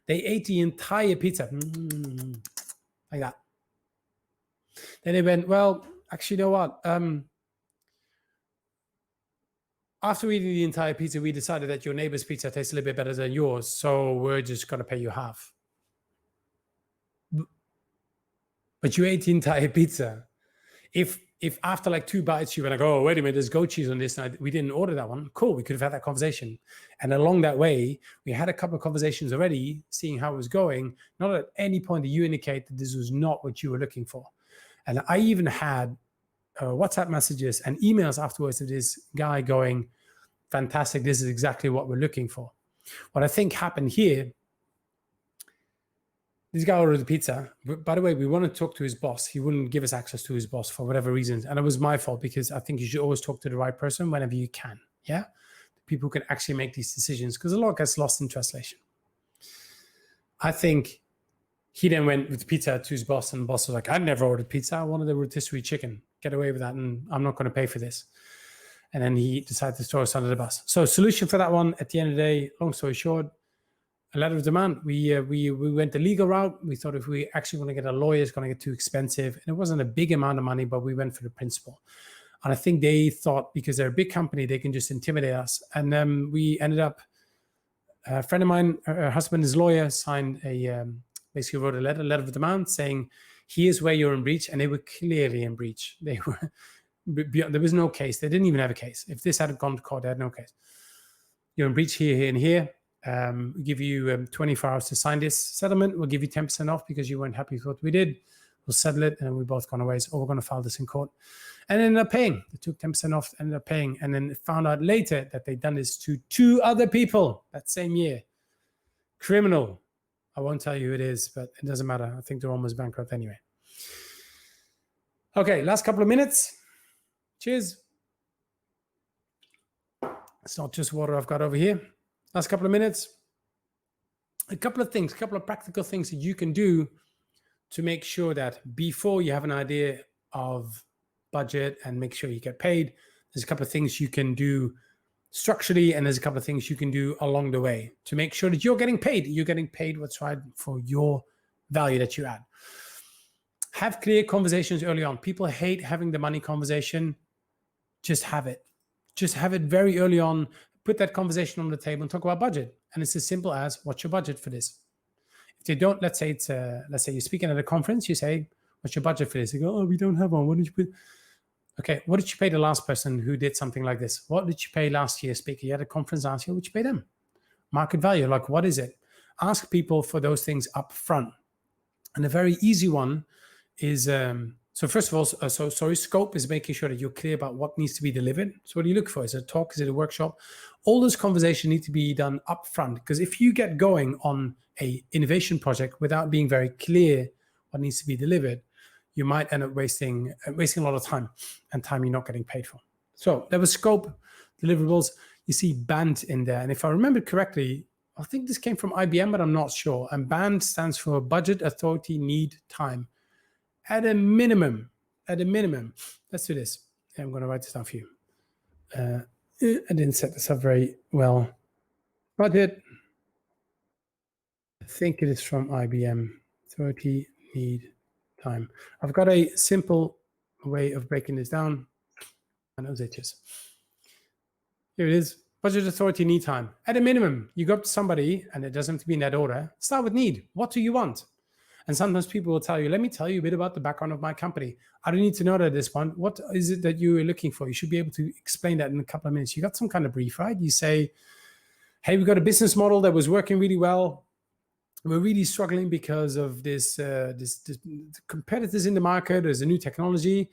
They ate the entire pizza, like that. Then they went, well, actually, you know what? After eating the entire pizza, we decided that your neighbor's pizza tastes a little bit better than yours, so we're just going to pay you half. But you ate the entire pizza. If after like 2 bites, you were like, oh, wait a minute, there's goat cheese on this, and we didn't order that one, cool, we could have had that conversation. And along that way, we had a couple of conversations already, seeing how it was going. Not at any point did you indicate that this was not what you were looking for. And I even had WhatsApp messages and emails afterwards of this guy going, fantastic, this is exactly what we're looking for. What I think happened here, this guy ordered the pizza. By the way, we wanted to talk to his boss. He wouldn't give us access to his boss for whatever reasons. And it was my fault, because I think you should always talk to the right person whenever you can. Yeah? The people who can actually make these decisions, because a lot gets lost in translation. I think he then went with pizza to his boss, and the boss was like, I never ordered pizza. I wanted a rotisserie chicken. Get away with that, and I'm not going to pay for this. And then he decided to throw us under the bus. So solution for that one, at the end of the day, long story short, a letter of demand. We went the legal route. We thought if we actually want to get a lawyer, it's going to get too expensive. And it wasn't a big amount of money, but we went for the principal. And I think they thought because they're a big company, they can just intimidate us. And then we ended up, a friend of mine, her husband is a lawyer, signed basically wrote a letter of demand saying, here's where you're in breach. And they were clearly in breach. They were, there was no case. They didn't even have a case. If this had gone to court, they had no case. You're in breach here, here, and here. We'll give you 24 hours to sign this settlement. We'll give you 10% off because you weren't happy with what we did. We'll settle it, and we both gone away. So we're going to file this in court. And ended up paying. They took 10% off, ended up paying. And then found out later that they'd done this to 2 other people that same year. Criminal. I won't tell you who it is, but it doesn't matter. I think they're almost bankrupt anyway. Okay, last couple of minutes. Cheers. It's not just water I've got over here. Last couple of minutes. A couple of things, a couple of practical things that you can do to make sure that before you have an idea of budget and make sure you get paid, there's a couple of things you can do structurally, and there's a couple of things you can do along the way to make sure that you're getting paid. You're getting paid what's right for your value that you add. Have clear conversations early on. People hate having the money conversation. Just have it. Just have it very early on. Put that conversation on the table and talk about budget. And it's as simple as, what's your budget for this? If they don't, let's say you're speaking at a conference, you say, what's your budget for this? They go, oh, we don't have one. What did you put? Okay, what did you pay the last person who did something like this? What did you pay last year speaker? You had a conference last year, what did you pay them? Market value, like what is it? Ask people for those things up front. And a very easy one is, so first of all, scope is making sure that you're clear about what needs to be delivered. So what do you look for? Is it a talk? Is it a workshop? All those conversations need to be done up front, because if you get going on a innovation project without being very clear what needs to be delivered, you might end up wasting a lot of time, and time you're not getting paid for. So there was scope, deliverables. You see BANT in there. And if I remember correctly, I think this came from IBM, but I'm not sure. And BANT stands for budget, authority, need, time. At a minimum, let's do this. I'm going to write this down for you. I didn't set this up very well. Budget, I think it is from IBM, authority, need, time. I've got a simple way of breaking this down. I know itches. Here it is. Budget, authority, need, time. At a minimum, you go up to somebody, and it doesn't have to be in that order. Start with need. What do you want? And sometimes people will tell you, let me tell you a bit about the background of my company. I don't need to know that at this point. What is it that you're looking for? You should be able to explain that in a couple of minutes. You got some kind of brief, right? You say, hey, we've got a business model that was working really well. We're really struggling because of this competitors in the market. There's a new technology,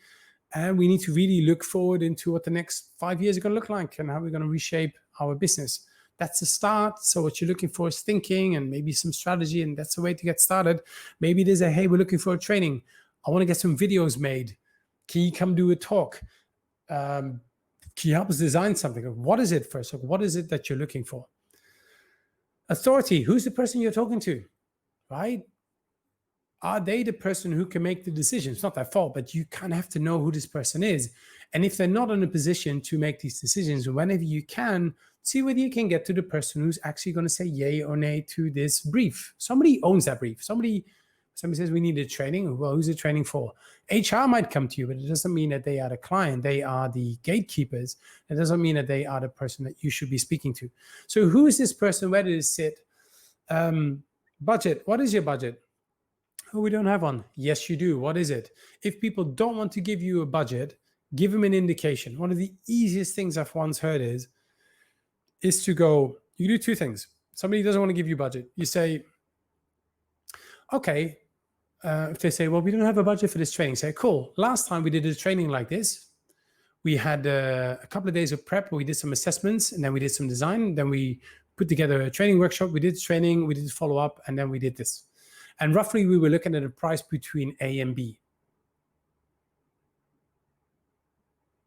and we need to really look forward into what the next 5 years are going to look like and how we're going to reshape our business. That's a start. So what you're looking for is thinking and maybe some strategy, and that's a way to get started. Maybe there's a, hey, we're looking for a training. I want to get some videos made. Can you come do a talk? Can you help us design something? What is it first? What is it that you're looking for? Authority, who's the person you're talking to, right? Are they the person who can make the decision? It's not their fault, but you kind of have to know who this person is. And if they're not in a position to make these decisions, whenever you can, see whether you can get to the person who's actually going to say yay or nay to this brief. Somebody owns that brief. Somebody says we need a training. Well, who's the training for? HR might come to you, but it doesn't mean that they are the client. They are the gatekeepers. It doesn't mean that they are the person that you should be speaking to. So who is this person? Where does it sit? Budget. What is your budget? Oh, we don't have one. Yes, you do. What is it? If people don't want to give you a budget, give them an indication. One of the easiest things I've once heard is to go, you do 2 things. Somebody doesn't want to give you budget. You say, okay, if they say, well, we don't have a budget for this training, say, cool. Last time we did a training like this, we had a couple of days of prep where we did some assessments, and then we did some design. Then we put together a training workshop. We did training, we did follow up, and then we did this. And roughly we were looking at a price between A and B.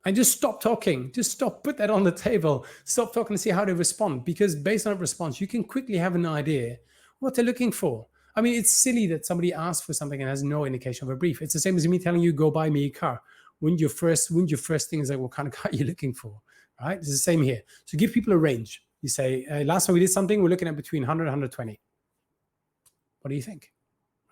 And just stop talking. Just stop, put that on the table. Stop talking to see how they respond, because based on that response, you can quickly have an idea what they're looking for. I mean, it's silly that somebody asks for something and has no indication of a brief. It's the same as me telling you, go buy me a car. Wouldn't your first thing is like, what kind of car are you looking for? right? It's the same here. So give people a range. You say, last time we did something, we're looking at between 100 and 120. What do you think?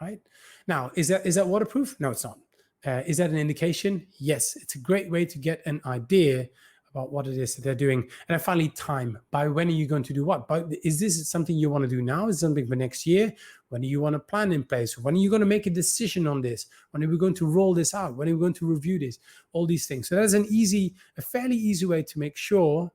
Right? Now, is that waterproof? No, it's not. Is that an indication? Yes, it's a great way to get an idea about what it is that they're doing. And finally, time. By when are you going to do what? But is this something you want to do now? Is it something for next year? When do you want a plan in place? When are you going to make a decision on this? When are we going to roll this out? When are we going to review this? All these things. So that's a fairly easy way to make sure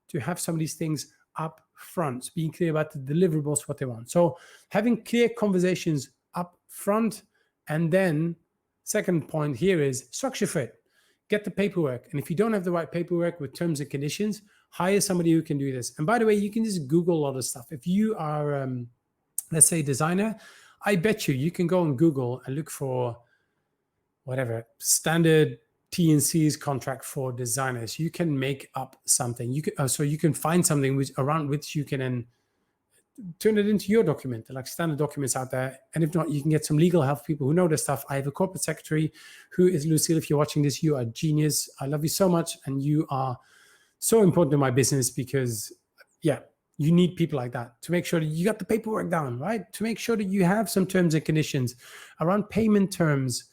to have some of these things up front, being clear about the deliverables, what they want. So having clear conversations up front, and then second point here is structure for it. Get the paperwork. And if you don't have the right paperwork with terms and conditions, hire somebody who can do this. And by the way, you can just Google a lot of stuff. If you are, let's say, a designer, I bet you can go on Google and look for whatever, standard T&Cs contract for designers. You can make up something. You can, so you can find something around which you can then turn it into your document, like standard documents out there. And if not, you can get some legal help, people who know this stuff. I have a corporate secretary who is Lucille. If you're watching this, you are a genius. I love you so much. And you are so important to my business because, yeah, you need people like that to make sure that you got the paperwork down, right? To make sure that you have some terms and conditions around payment terms.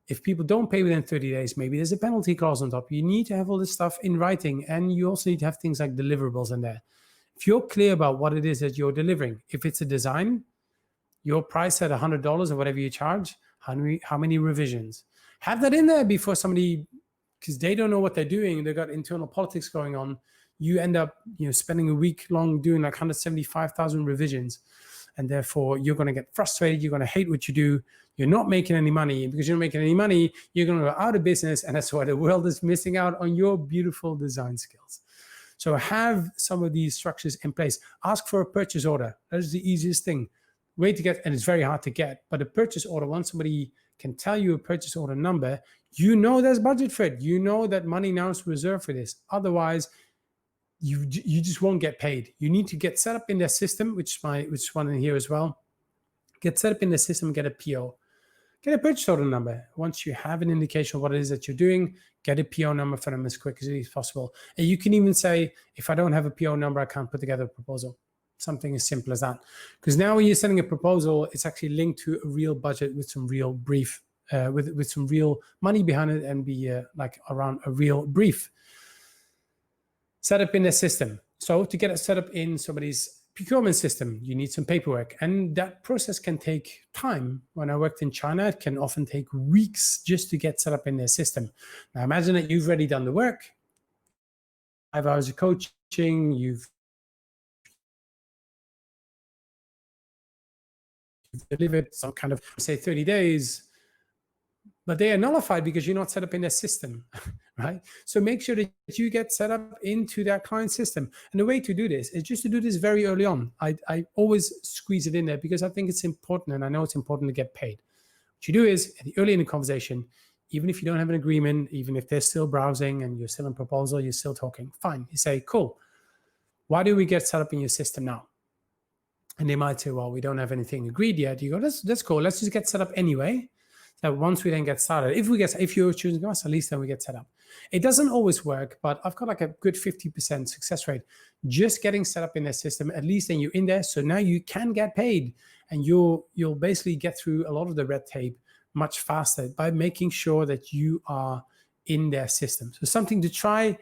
If people don't pay within 30 days, maybe there's a penalty clause on top. You need to have all this stuff in writing. And you also need to have things like deliverables in there. If you're clear about what it is that you're delivering, if it's a design, your price at $100 or whatever you charge, how many revisions? Have that in there before somebody, because they don't know what they're doing. They've got internal politics going on. You end up, spending a week long doing like 175,000 revisions. And therefore you're going to get frustrated. You're going to hate what you do. You're not making any money. And because you're not making any money, you're going to go out of business. And that's why the world is missing out on your beautiful design skills. So have some of these structures in place. Ask for a purchase order. That is the easiest thing. Way to get, and it's very hard to get, but a purchase order, once somebody can tell you a purchase order number, there's budget for it. That money now is reserved for this. Otherwise, you just won't get paid. You need to get set up in their system, which is one in here as well. Get set up in the system, get a PO. Get a purchase order number. Once you have an indication of what it is that you're doing, get a PO number for them as quick as possible. And you can even say, if I don't have a PO number, I can't put together a proposal. Something as simple as that. Because now when you're sending a proposal, it's actually linked to a real budget with some real brief, with some real money behind it, and be like around a real brief. Set up in a system. So to get it set up in somebody's procurement system, you need some paperwork, and that process can take time. When I worked in China, it can often take weeks just to get set up in their system. Now imagine that you've already done the work, 5 hours of coaching, you've delivered some kind of, say, 30 days, but they are nullified because you're not set up in their system, right? So make sure that you get set up into that client system. And the way to do this is just to do this very early on. I always squeeze it in there because I think it's important, and I know it's important to get paid. What you do is, early in the conversation, even if you don't have an agreement, even if they're still browsing and you're still in proposal, you're still talking, fine. You say, cool, why do we get set up in your system now? And they might say, well, we don't have anything agreed yet. You go, that's cool. Let's just get set up anyway. That once we then get started, if you're choosing us, at least then we get set up. It doesn't always work, but I've got like a good 50% success rate. Just getting set up in their system, at least then you're in there. So now you can get paid, and you'll basically get through a lot of the red tape much faster by making sure that you are in their system. So something to try.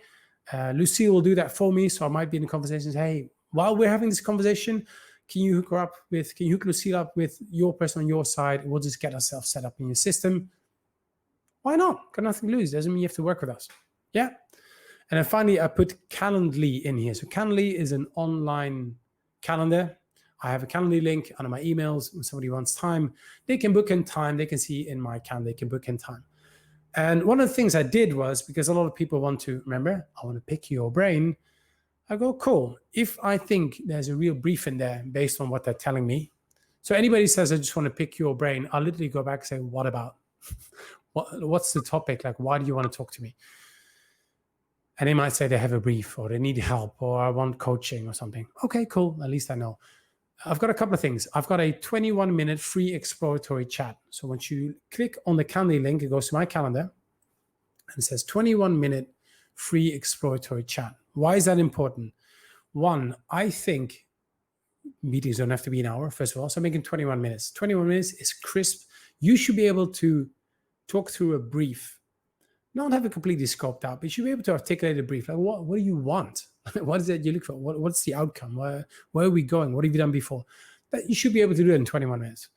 Lucille will do that for me. So I might be in the conversations, hey, while we're having this conversation, can you hook Lucille up with your person on your side? We'll just get ourselves set up in your system. Why not? Got nothing to lose. Doesn't mean you have to work with us. Yeah. And then finally, I put Calendly in here. So Calendly is an online calendar. I have a Calendly link under my emails. When somebody wants time, they can book in time. They can see in my calendar, they can book in time. And one of the things I did was, because a lot of people want to, remember, I want to pick your brain. I go, cool. If I think there's a real brief in there based on what they're telling me. So anybody says, I just want to pick your brain, I'll literally go back and say, what about? What's the topic? Like, why do you want to talk to me? And they might say they have a brief, or they need help, or I want coaching or something. Okay, cool. At least I know. I've got a couple of things. I've got a 21-minute free exploratory chat. So once you click on the Calendly link, it goes to my calendar and it says 21-minute free exploratory chat. Why is that important? One, I think meetings don't have to be an hour, first of all. So I'm making 21 minutes. 21 minutes is crisp. You should be able to talk through a brief, not have it completely scoped out, but you should be able to articulate a brief. Like, what do you want? What is it you look for? What's the outcome? Where are we going? What have you done before? That you should be able to do it in 21 minutes.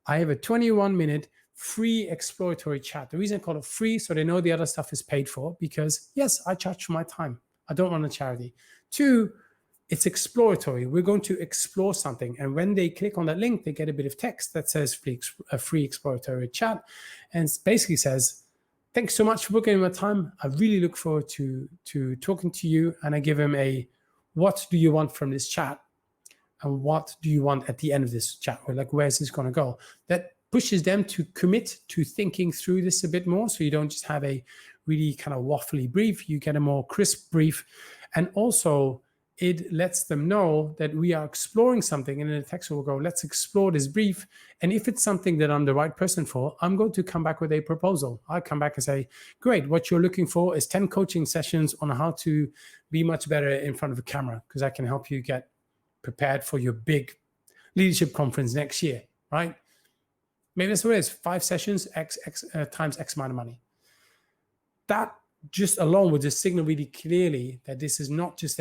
I have a 21-minute free exploratory chat. The reason I call it free, so they know the other stuff is paid for, because yes, I charge for my time. I don't run a charity. Two, it's exploratory. We're going to explore something. And when they click on that link, they get a bit of text that says a free exploratory chat. And it basically says, thanks so much for booking my time. I really look forward to talking to you. And I give them a, what do you want from this chat? And what do you want at the end of this chat? Or like, where's this going to go? That pushes them to commit to thinking through this a bit more. So you don't just have a really kind of waffly brief. You get a more crisp brief. And also, it lets them know that we are exploring something, and then the text will go, let's explore this brief. And if it's something that I'm the right person for, I'm going to come back with a proposal. I'll come back and say, great, what you're looking for is 10 coaching sessions on how to be much better in front of a camera, because I can help you get prepared for your big leadership conference next year, right? Maybe that's what it is, 5 sessions, times X amount of money. That just alone would just signal really clearly that this is not just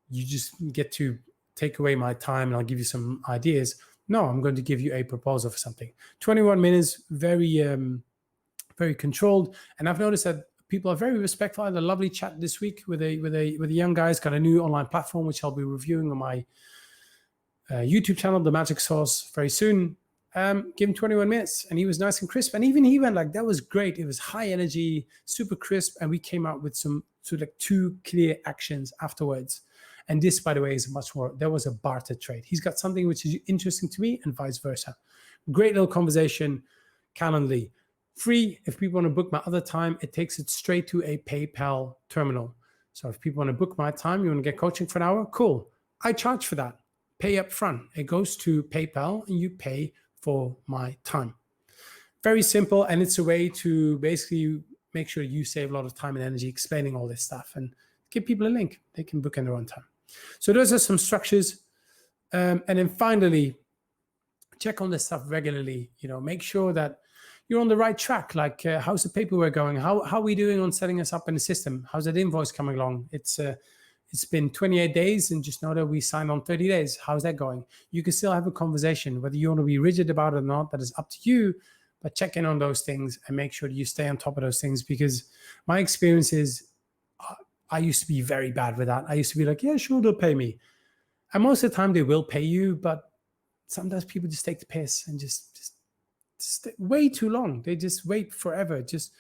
you just get to take away my time and I'll give you some ideas. No, I'm going to give you a proposal for something. 21 minutes, very, very controlled. And I've noticed that people are very respectful. I had a lovely chat this week with a young guy. He's got a new online platform, which I'll be reviewing on my YouTube channel, The Magic Sauce, very soon. Give him 21 minutes and he was nice and crisp. And even he went like, that was great. It was high energy, super crisp. And we came out with some sort of like 2 clear actions afterwards. And this, by the way, is much more, there was a barter trade. He's got something which is interesting to me and vice versa. Great little conversation, Calendly. Free. If people want to book my other time, it takes it straight to a PayPal terminal. So if people want to book my time, you want to get coaching for an hour, cool. I charge for that. Pay up front. It goes to PayPal and you pay for my time. Very simple. And it's a way to basically make sure you save a lot of time and energy explaining all this stuff and give people a link. They can book in their own time. So those are some structures. And then finally, check on this stuff regularly. Make sure that you're on the right track. Like, how's the paperwork going? How are we doing on setting us up in the system? How's that invoice coming along? It's been 28 days and just know that we signed on 30 days. How's that going? You can still have a conversation. Whether you want to be rigid about it or not, that is up to you. But check in on those things and make sure that you stay on top of those things, because my experience is I used to be very bad with that. I used to be like, yeah, sure, they'll pay me. And most of the time they will pay you, but sometimes people just take the piss and just way too long. They just wait forever just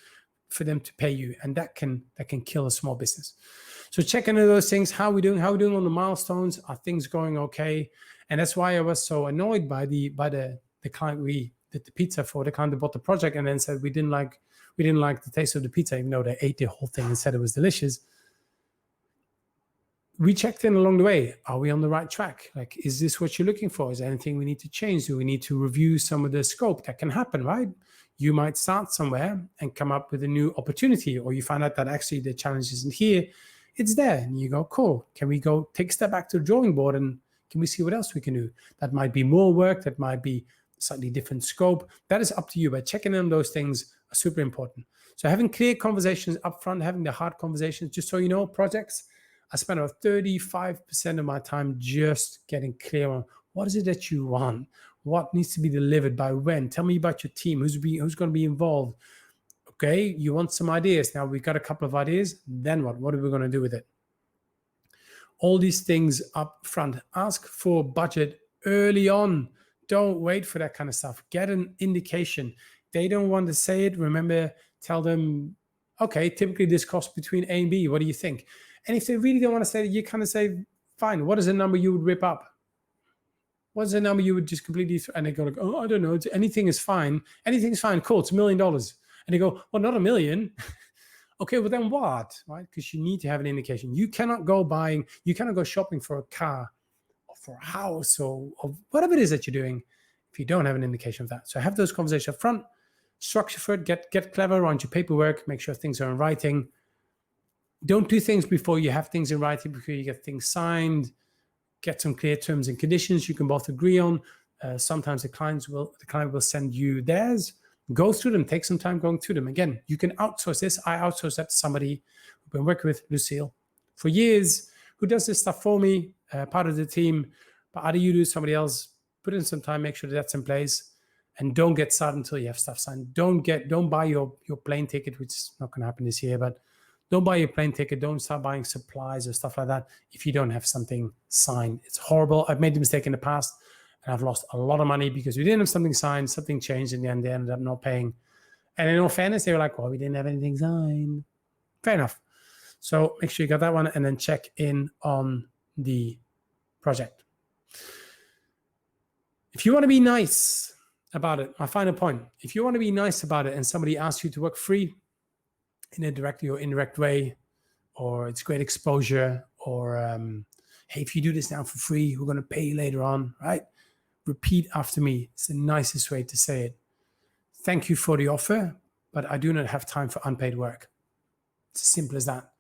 for them to pay you. And that can kill a small business. So check into those things. How are we doing? How are we doing on the milestones? Are things going okay? And that's why I was so annoyed by the client we did the pizza for, the client that bought the project and then said we didn't like the taste of the pizza, even though they ate the whole thing and said it was delicious. We checked in along the way. Are we on the right track? Like, is this what you're looking for? Is there anything we need to change? Do we need to review some of the scope? That can happen, right? You might start somewhere and come up with a new opportunity, or you find out that actually the challenge isn't here. It's there. And you go, cool. Can we go take a step back to the drawing board and can we see what else we can do? That might be more work. That might be slightly different scope. That is up to you. But checking in on those things are super important. So having clear conversations up front, having the hard conversations, just so you know, projects, I spend about 35% of my time just getting clear on what is it that you want? What needs to be delivered by when? Tell me about your team. Who's going to be involved? Okay, you want some ideas. Now we've got a couple of ideas. Then what? What are we going to do with it? All these things up front. Ask for budget early on. Don't wait for that kind of stuff. Get an indication. They don't want to say it. Remember, tell them, okay, typically this costs between A and B. What do you think? And if they really don't want to say it, you kind of say, fine, what is a number you would rip up? What is a number you would just completely, and they go like, oh, I don't know. Anything is fine. Anything's fine. Cool, it's $1 million. And they go, well, not $1 million. Okay, well then what? Right? Because you need to have an indication. You cannot go shopping for a car or for a house or whatever it is that you're doing if you don't have an indication of that. So have those conversations up front, structure for it, get clever around your paperwork, make sure things are in writing. Don't do things before you have things in writing, before you get things signed. Get some clear terms and conditions you can both agree on. Sometimes the client will send you theirs. Go through them. Take some time going through them. Again, you can outsource this. I outsource that to somebody who've been working with, Lucille, for years, who does this stuff for me, part of the team. But either you do, somebody else, put in some time, make sure that's in place, and don't get started until you have stuff signed. Don't buy your plane ticket, which is not going to happen this year, but don't buy your plane ticket. Don't start buying supplies or stuff like that if you don't have something signed. It's horrible. I've made the mistake in the past, and I've lost a lot of money because we didn't have something signed. Something changed in the end. They ended up not paying. And in all fairness, they were like, well, we didn't have anything signed. Fair enough. So make sure you got that one, and then check in on the project. If you want to be nice about it, my final point, if you want to be nice about it and somebody asks you to work free, in a direct or indirect way, or it's great exposure, or hey, if you do this now for free, we're going to pay you later on, right? Repeat after me. It's the nicest way to say it. Thank you for the offer, but I do not have time for unpaid work. It's as simple as that.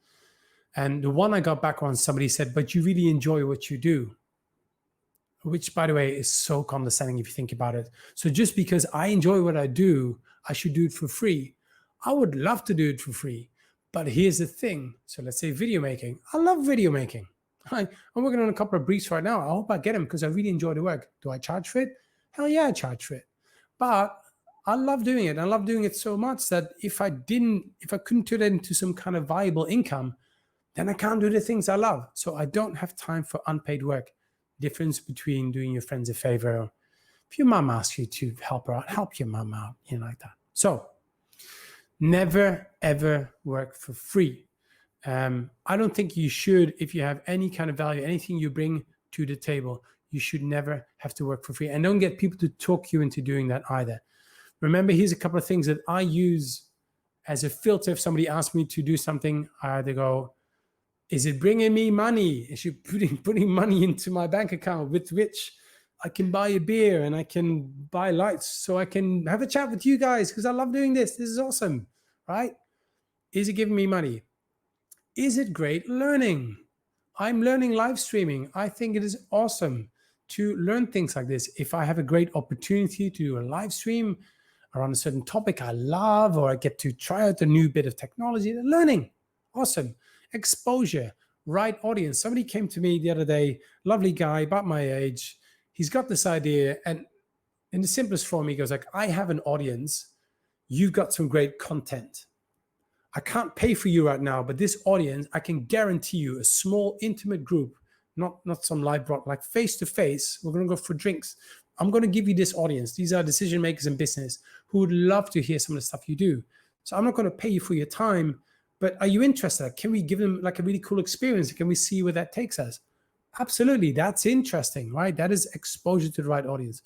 And the one I got back on, somebody said, but you really enjoy what you do, which, by the way, is so condescending if you think about it. So just because I enjoy what I do, I should do it for free. I would love to do it for free, but here's the thing. So let's say video making. I love video making. I'm working on a couple of briefs right now. I hope I get them because I really enjoy the work. Do I charge for it? Hell yeah, I charge for it. But I love doing it. I love doing it so much that if I couldn't turn it into some kind of viable income, then I can't do the things I love. So I don't have time for unpaid work. Difference between doing your friends a favor. If your mom asks you to help her out, help your mom out, like that. So never, ever work for free. I don't think you should, if you have any kind of value, anything you bring to the table, you should never have to work for free. And don't get people to talk you into doing that either. Remember, here's a couple of things that I use as a filter. If somebody asks me to do something, I either go, is it bringing me money? Is it putting money into my bank account with which I can buy a beer and I can buy lights so I can have a chat with you guys because I love doing this. This is awesome, right? Is it giving me money? Is it great learning? I'm learning live streaming. I think it is awesome to learn things like this. If I have a great opportunity to do a live stream around a certain topic I love, or I get to try out a new bit of technology, learning, awesome. Exposure, right audience. Somebody came to me the other day, lovely guy, about my age. He's got this idea, and in the simplest form, he goes like, I have an audience. You've got some great content. I can't pay for you right now, but this audience, I can guarantee you a small, intimate group, not some live broad, like face-to-face. We're going to go for drinks. I'm going to give you this audience. These are decision makers in business who would love to hear some of the stuff you do. So I'm not going to pay you for your time, but are you interested? Can we give them like a really cool experience? Can we see where that takes us? Absolutely. That's interesting, right? That is exposure to the right audience.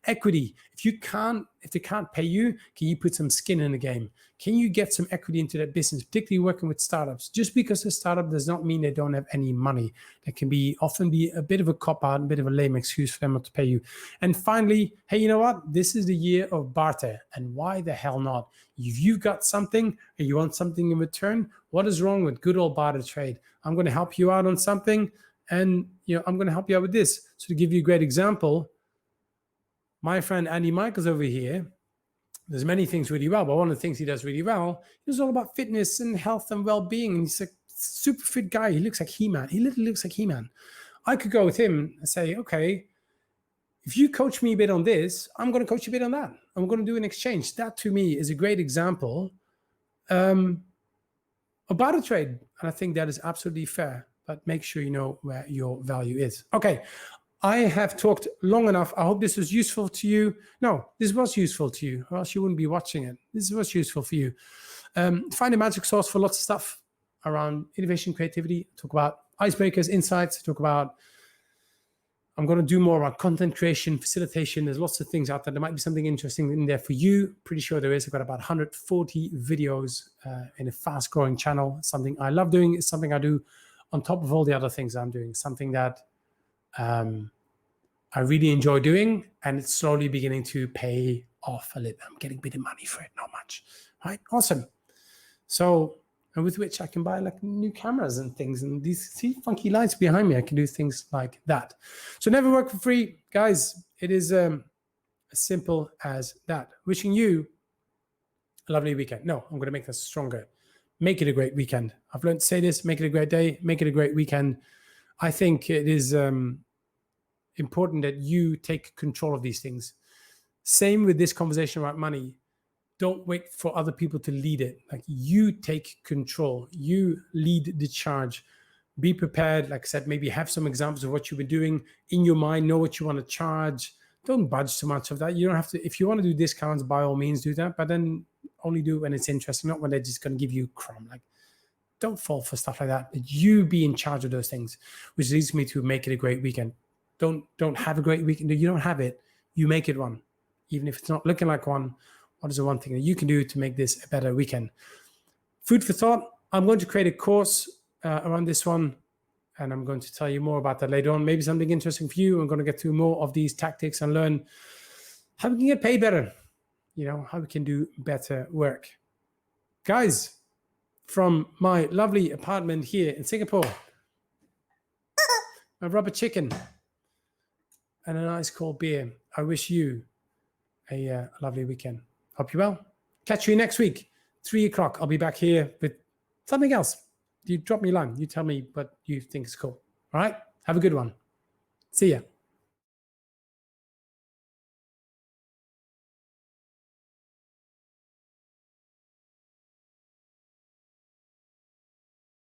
Equity. If they can't pay you, can you put some skin in the game? Can you get some equity into that business, particularly working with startups? Just because a startup does not mean they don't have any money. That can often be a bit of a cop-out, a bit of a lame excuse for them not to pay you. And finally, hey, you know what? This is the year of barter. And why the hell not? If you've got something and you want something in return, what is wrong with good old barter trade? I'm going to help you out on something, and I'm going to help you out with this. So to give you a great example, my friend Andy Michaels over here, there's many things really well, but one of the things he does really well is all about fitness and health and well-being. And he's a super fit guy. He looks like He-Man. He literally looks like He-Man. I could go with him and say, okay, if you coach me a bit on this, I'm going to coach you a bit on that. And we're going to do an exchange. That to me is a great example of barter trade. And I think that is absolutely fair, but make sure you know where your value is. Okay. I have talked long enough. I hope this was useful to you. No, this was useful to you, or else you wouldn't be watching it. This was useful for you. Find a magic source for lots of stuff around innovation, creativity. Talk about icebreakers, insights. Talk about, I'm going to do more about content creation, facilitation. There's lots of things out there. There might be something interesting in there for you. Pretty sure there is. I've got about 140 videos in a fast-growing channel. Something I love doing. It's something I do on top of all the other things I'm doing. Something that I really enjoy doing, and it's slowly beginning to pay off a little. I'm getting a bit of money for it, not much. All right, awesome. So and with which I can buy like new cameras and things. And these, see, funky lights behind me, I can do things like that. So never work for free, guys. It is as simple as that. Wishing you a lovely weekend. No, I'm going to make this stronger. Make it a great weekend. I've learned to say this, make it a great day, make it a great weekend. I think it is important that you take control of these things. Same with this conversation about money. Don't wait for other people to lead it. Like, you take control. You lead the charge. Be prepared. Like I said, maybe have some examples of what you've been doing in your mind. Know what you want to charge. Don't budge too much of that. You don't have to. If you want to do discounts, by all means do that. But then only do it when it's interesting, not when they're just going to give you crumb. Like, don't fall for stuff like that. You be in charge of those things, which leads me to make it a great weekend. Don't have a great weekend. You don't have it. You make it one. Even if it's not looking like one, what is the one thing that you can do to make this a better weekend? Food for thought. I'm going to create a course around this one, and I'm going to tell you more about that later on. Maybe something interesting for you. I'm going to get through more of these tactics and learn how we can get paid better, how we can do better work. Guys, from my lovely apartment here in Singapore, a rubber chicken and a nice cold beer, I wish you a lovely weekend. Hope you're well. Catch you next week, 3 o'clock. I'll be back here with something else. You drop me a line. You tell me what you think is cool. All right? Have a good one. See ya.